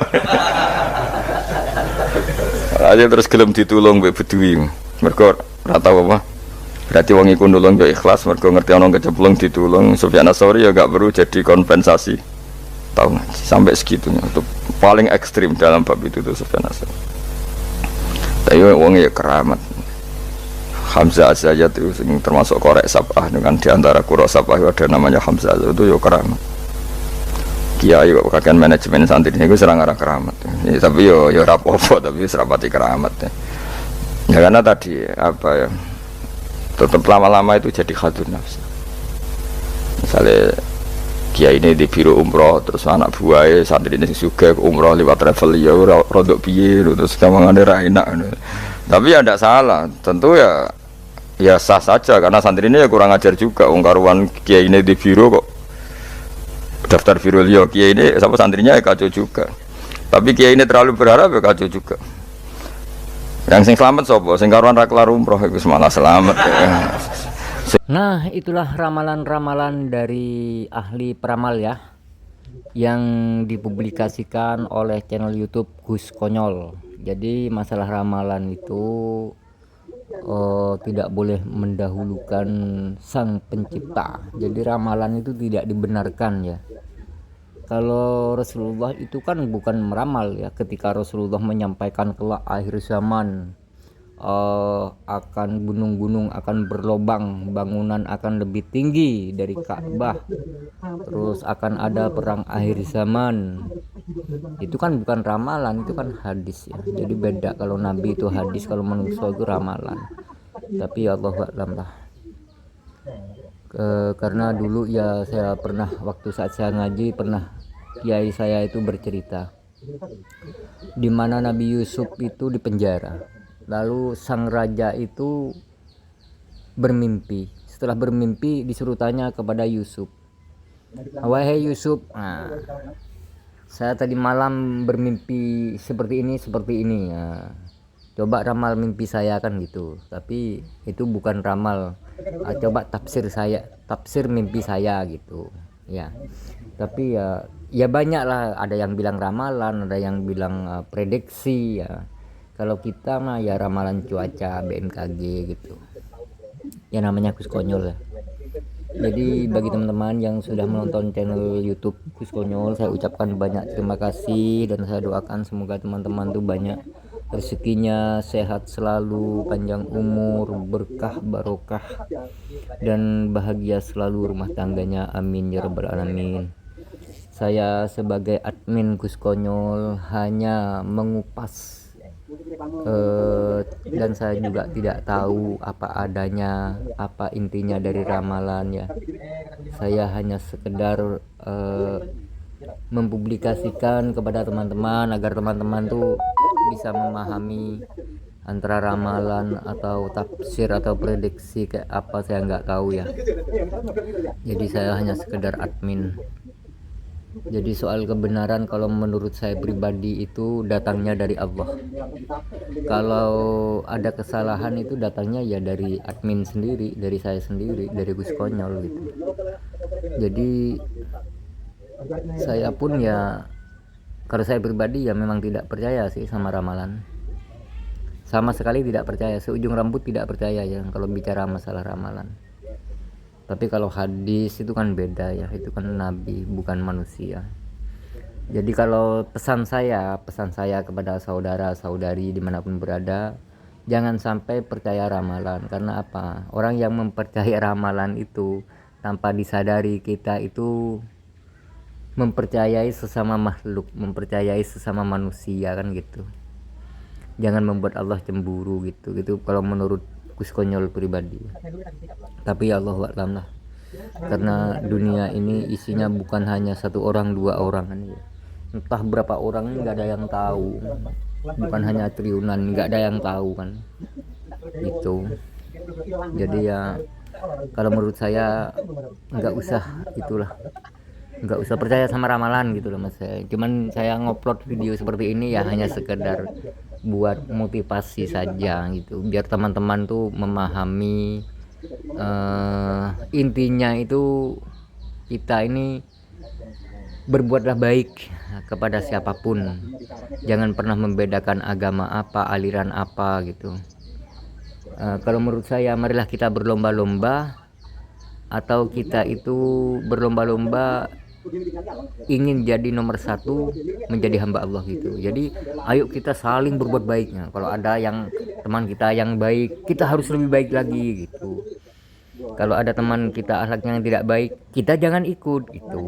Aja terus gelem ditulung mbek bedui. Mergo ora tau apa Berarti wong iku nulung yo ikhlas mergo ngerti ana kecemplung ditulung. Sufyan Ats-Tsauri ya gak perlu jadi kompensasi. Tahu ngaji sampai segitunya. Itu paling ekstrim dalam bab itu tuh Sufyan Ats-Tsauri. Tapi wong ya keramat. Hamzah Az-Zayyat itu termasuk korek sabah dengan diantara kuro sabah ada namanya Hamzah itu yo keramat. Kiai kok kakek manajemen santri ini gue serang arah keramat. Ya, tapi yo rapopo tapi serapati keramat ya. Ya karena tadi apa ya? Tetap lama-lama itu jadi khadun nafsu. Misalnya kiai ini di biro umroh terus anak buahnya santri ini juga umroh lewat travel ya rodok piye terus gampang ada enak. Tapi ya tidak salah, tentu ya sah saja karena santri ini ya kurang ajar juga. Karuan kiai ini di biro kok daftar biro liya kiai ini sama santrinya ya kacau juga. Tapi kiai ini terlalu berharap ya kacau juga. Yang sing selamat sopo, sing karuan ra kelar umroh iku malah selamat. Nah, itulah ramalan-ramalan dari ahli peramal ya, yang dipublikasikan oleh channel YouTube Gus Konyol. Jadi masalah ramalan itu tidak boleh mendahulukan sang pencipta. Jadi ramalan itu tidak dibenarkan ya. Kalau Rasulullah itu kan bukan meramal ya, ketika Rasulullah menyampaikan kelak akhir zaman akan gunung-gunung akan berlobang, bangunan akan lebih tinggi dari Ka'bah, terus akan ada perang akhir zaman. Itu kan bukan ramalan, itu kan hadis ya. Jadi beda, kalau Nabi itu hadis, kalau manusia itu ramalan. Tapi ya Allah a'lam lah. Karena dulu ya saya pernah waktu saat saya ngaji pernah kiai saya itu bercerita di mana Nabi Yusuf itu dipenjara, lalu sang raja itu bermimpi. Setelah bermimpi disuruh tanya kepada Yusuf, wahai Yusuf, saya tadi malam bermimpi seperti ini ya. Coba ramal mimpi saya kan gitu. Tapi itu bukan ramal, coba tafsir mimpi saya gitu ya. Tapi ya banyak lah, ada yang bilang ramalan, ada yang bilang prediksi ya. Kalau kita mah ya ramalan cuaca BMKG gitu ya, namanya Gus Konyol ya. Jadi bagi teman-teman yang sudah menonton channel YouTube Gus Konyol, saya ucapkan banyak terima kasih dan saya doakan semoga teman-teman tuh banyak rezekinya, sehat selalu, panjang umur, berkah barokah dan bahagia selalu rumah tangganya, amin ya rabbal alamin. Saya sebagai admin Gus Konyol hanya mengupas dan saya juga tidak tahu apa adanya, apa intinya dari ramalan ya. Saya hanya sekedar mempublikasikan kepada teman-teman agar teman-teman tuh bisa memahami antara ramalan atau tafsir atau prediksi kayak apa, saya nggak tahu ya. Jadi saya hanya sekedar admin. Jadi soal kebenaran kalau menurut saya pribadi itu datangnya dari Allah. Kalau ada kesalahan itu datangnya ya dari admin sendiri, dari saya sendiri, dari Gus Konyol gitu. Jadi saya pun ya, kalau saya pribadi ya memang tidak percaya sih sama ramalan. Sama sekali tidak percaya, seujung rambut tidak percaya ya kalau bicara masalah ramalan. Tapi kalau hadis itu kan beda ya, itu kan nabi bukan manusia. Jadi kalau pesan saya kepada saudara-saudari dimanapun berada, jangan sampai percaya ramalan. Karena apa? Orang yang mempercayai ramalan itu tanpa disadari kita itu mempercayai sesama makhluk, mempercayai sesama manusia kan gitu. Jangan membuat Allah cemburu gitu kalau menurut Gus Konyol pribadi. Tapi ya Allah a'lam lah, karena dunia ini isinya bukan hanya satu orang dua orang kan ya. Entah berapa orang nggak ada yang tahu, bukan hanya triliunan, nggak ada yang tahu kan gitu. Jadi ya kalau menurut saya nggak usah percaya sama ramalan gitu loh mas. Cuman saya ngupload video seperti ini ya hanya sekedar buat motivasi saja gitu, biar teman-teman tuh memahami intinya itu kita ini berbuatlah baik kepada siapapun, jangan pernah membedakan agama apa, aliran apa gitu. Kalau menurut saya, marilah kita berlomba-lomba, atau kita itu berlomba-lomba ingin jadi nomor satu, menjadi hamba Allah gitu. Jadi ayo kita saling berbuat baiknya. Kalau ada yang teman kita yang baik, kita harus lebih baik lagi gitu. Kalau ada teman kita akhlaknya yang tidak baik, kita jangan ikut gitu.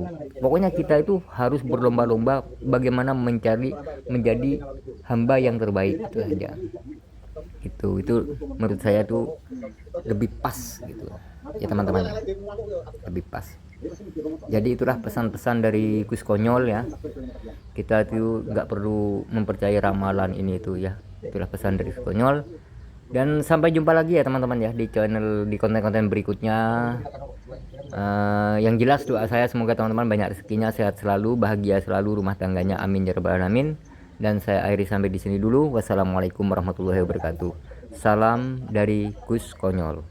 Pokoknya kita itu harus berlomba-lomba bagaimana menjadi hamba yang terbaik, itu saja. Itu menurut saya tuh lebih pas gitu ya teman-teman, lebih pas. Jadi itulah pesan-pesan dari Gus Konyol ya, kita tuh nggak perlu mempercayai ramalan ini itu ya. Itulah pesan dari Gus Konyol. Dan sampai jumpa lagi ya teman-teman ya, di channel, di konten-konten berikutnya. Yang jelas doa saya semoga teman-teman banyak rezekinya, sehat selalu, bahagia selalu rumah tangganya, amin ya rabbal alamin. Dan saya akhiri sampai di sini dulu. Wassalamualaikum warahmatullahi wabarakatuh. Salam dari Gus Konyol.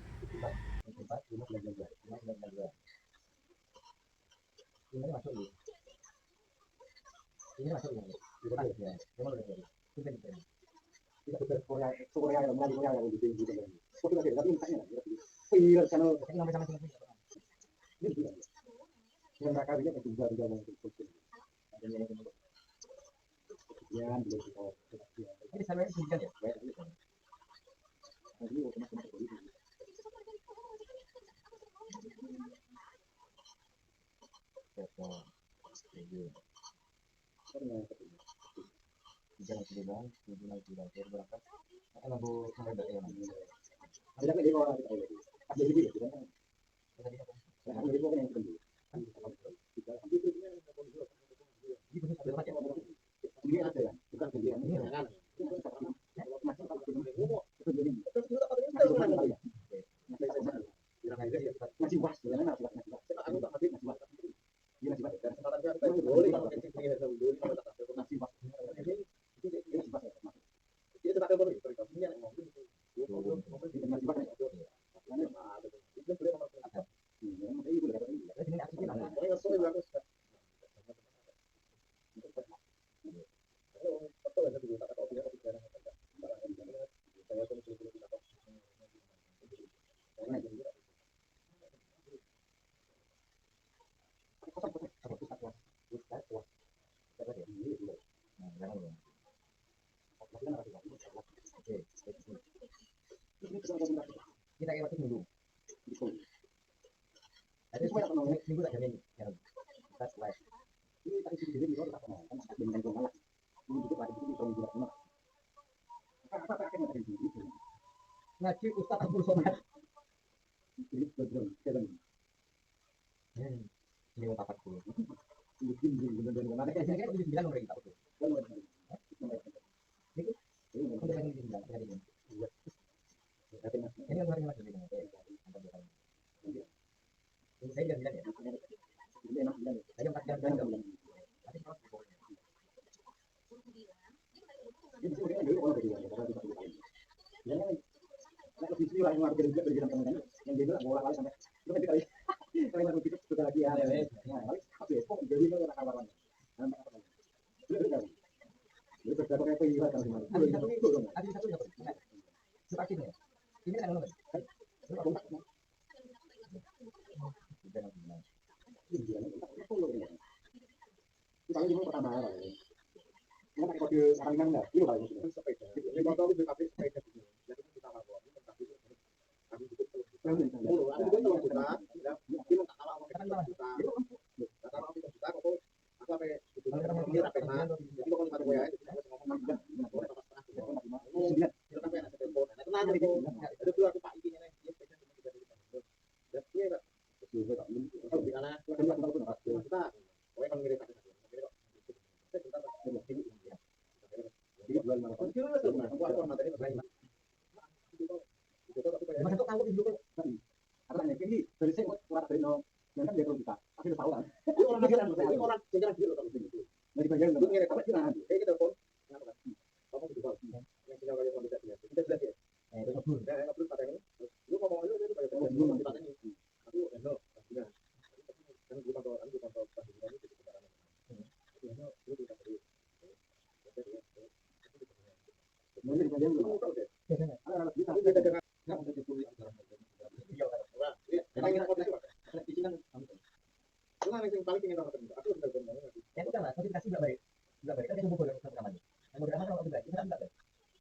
karena yang paling ingin orang terbuka aku udah ngomong lagi Yang itu kan notifikasi nggak baik. Nggak baik. Kan itu buku yang rekaman. Yang mau rekaman kalau baik, itu kan nggak baik.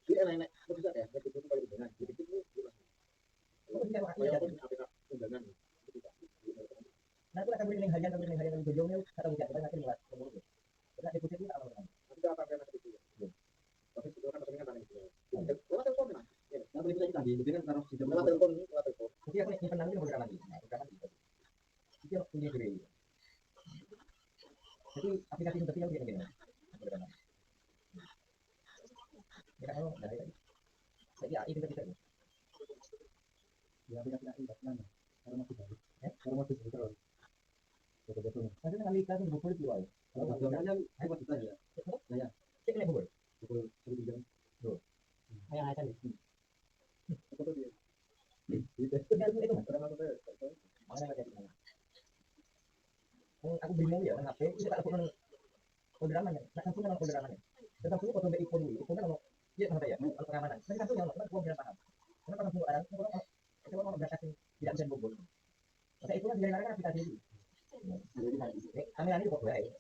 ini enak-enak terus ya begitu itu paling benar jadi itu Itu bisa pakai ya ya. pun apk undangan Nah, itu akan beri harian yang tujuannya kata ujian kita nanti buat pemuluh. Karena di pusat itu apa namanya? tapi apa yang ada itu tapi itu kan maksudnya kan itu kalau telepon kan ya Nah, boleh kita tadi, jadi kan taruh di dalam kalau telepon kalau telepon Jadi aku nyimpen nanti mau rekaman ini. Nah, rekaman itu. Itu yang punya gede. Jadi aplikasi itu yang punya gede. Rekaman. Ya kalau dari tadi. Jadi ya, itu kita. Ya, aplikasi itu mana? Kalau masih baru. Kalau masih baru. Betul-betul. Nanti dengan aplikasi buku itu ya. Kalau aja aku masih tanya. Ya. Cek lagi buku. Buku 1 jam. Tuh. Kayak aja nih. apa tuh dia Itu mana ada di mana? Aku bingung ya, HP itu tak aku kode ramanya. Nah, langsung memang kode ramanya. Dan langsung foto dari ikon dulu. Ikon kan kalau dia apa ya? Kalau pengamanan. Tapi langsung yang aku tidak paham. Karena langsung ada itu orang berangkat tidak bisa bobol. Maka itu kan dari mana aplikasi itu. Kami nanti kok baik.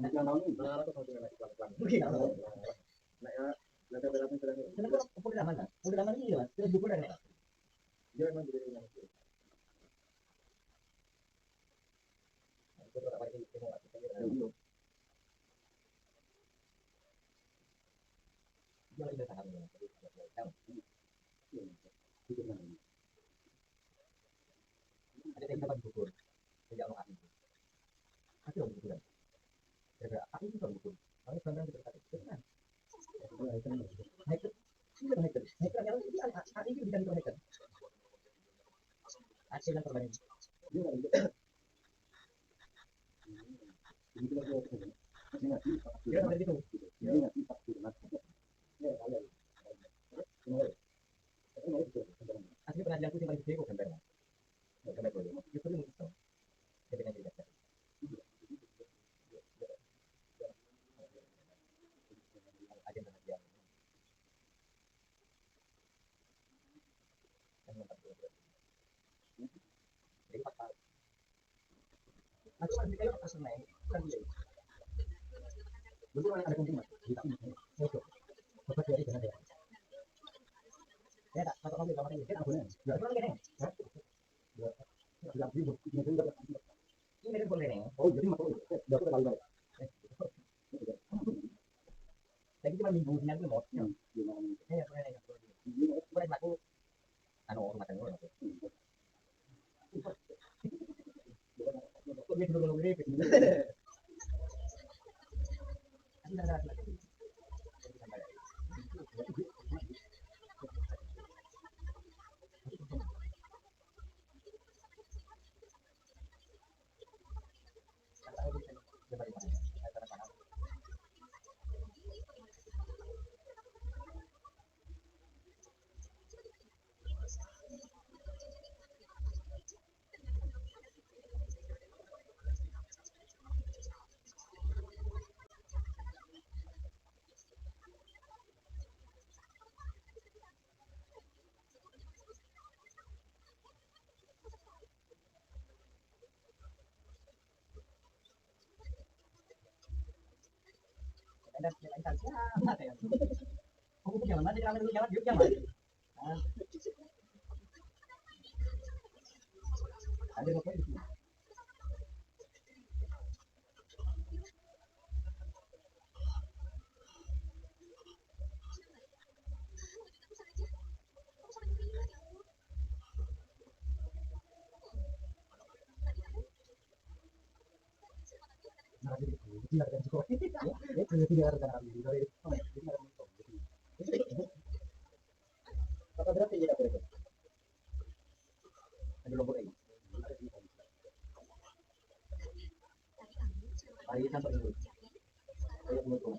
nah aku mau dengan pelan-pelan nah ya nanti berapa sudah Kenapa kode ramanya? Kode ramanya ini mas. Terus buku dari mana? dia memang jadi yang Itu apa ini? Itu dia lagi bertahan ya. Ada yang dapat buku. Tidak mau aku. Aku yang buku. Gara-gara aku itu kan buku. Aku sekarang kita kata itu kan. Hacker. Itu hacker. Hacker yang itu ada itu bukan itu hacker. Hasil yang terbaik. Dia ada gitu. Asli pengajian itu paling gede kok gambar. Gambar boleh. Itu lu bisa. Jadi kan tidak. Ada pengajian. Jadi apa? Aku masih kayak pas naik. Kan dia. Betul ada kunjungan. Di sini. Foto. Foto dari sana ya. Ya tak, kalau kamu kamar ini kan aku nih. Ya, itu kan. Ya, ini kan boleh nih. Oh, jadi mau udah aku kali balik. Lagi cuma minggu ini aku mau. Ya, boleh nih. Boleh aku anu rumah tangga. Kok dia dulu ngomong gitu. Aku punya mana di kamar dulu jalan yuk jalan. Ada apa itu? Dia ada juga. Ya, tidak ada kami dari apa berarti ya apa itu? Ada logo ini. Hari sampai dulu. Kayak menurut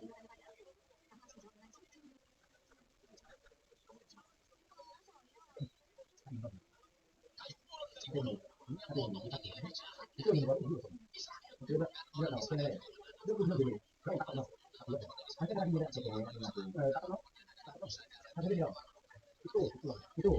itu yang buat itu. Coba dia tahu kan ya. Itu belum gini. Kayak tak tahu. Nanti lagi dia cek ya. Tak tahu. Ada dia. Itu. Itu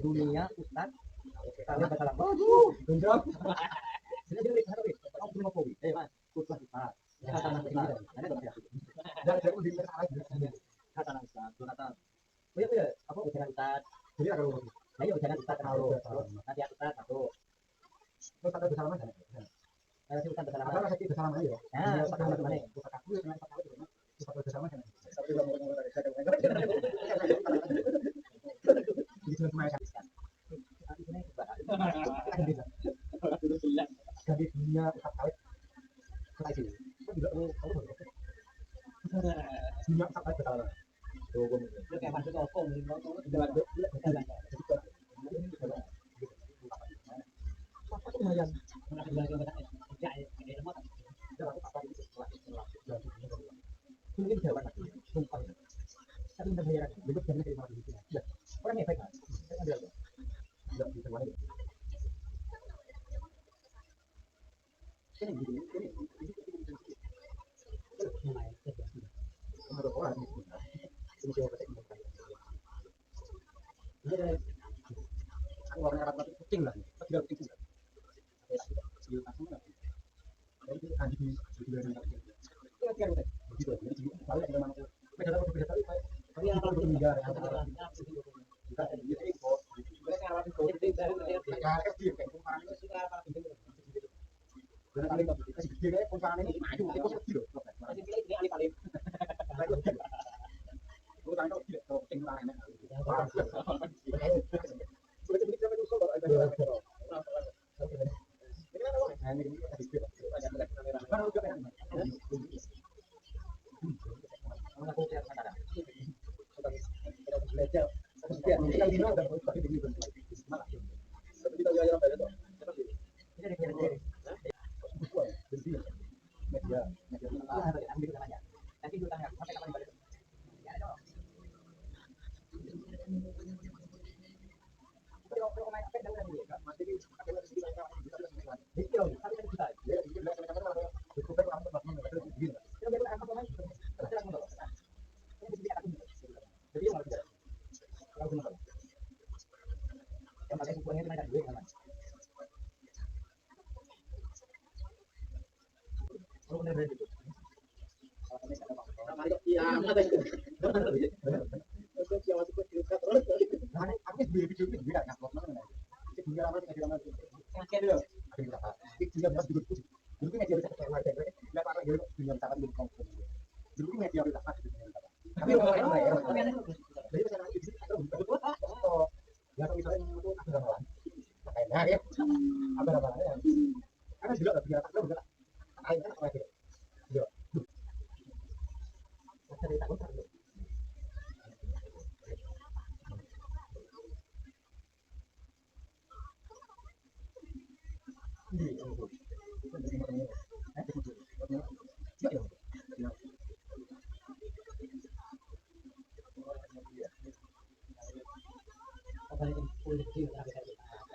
dunia Ustaz kalau kata lama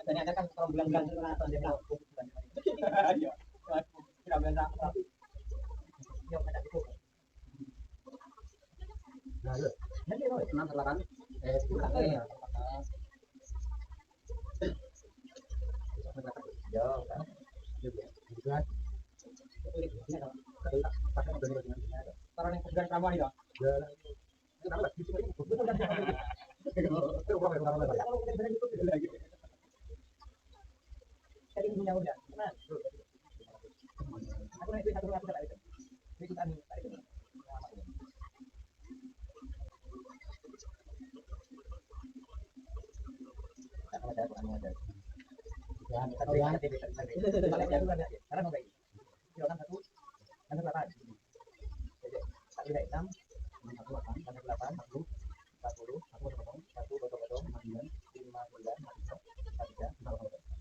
Ternyata kan kalau bulan-bulan atau dia pelaku. Iya. Bulan-bulan rapi. Yo ada itu. Nah, lu. Nanti lo senang terlakan. Itu apa ya? Yo, kan. Gitu kan. Orang yang kerjaan kamu ini dong. Ya. Kenapa? Itu kan. Itu lagi. Tadi punya udah. Nah. Aku naik satu aku tak itu. Itu kan tadi itu. Ada kamu ada. Ya, kalau yang ada itu paling jago kan ya. Karena mau baik. Yo kan satu. Kan berapa? Satu dari 6, 8, 40, 1 potong, 9, 5, 3, 4.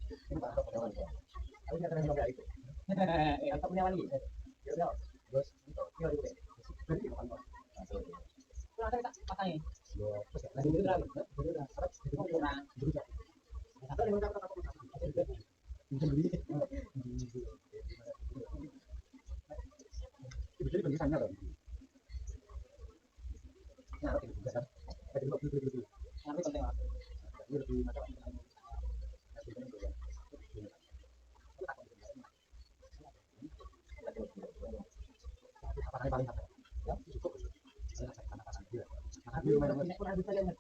Ini Pak Tok. Aku enggak terang enggak itu. Atau punya lagi. Ya udah. Terus yo itu. Jadi apa? Itu ada tak pasangin. Yo, lagi itu lagi. Udah. Kurang. Atau dengan kata-kata bisa beli. Itu jadi bagi sana loh. Nah, itu bisa kan. Ada dulu. Tapi penting lah. Ini lebih macam apa paling apa? Ya, cukup. Saya akan dia. Nah, dia memang kurang bisa lihat.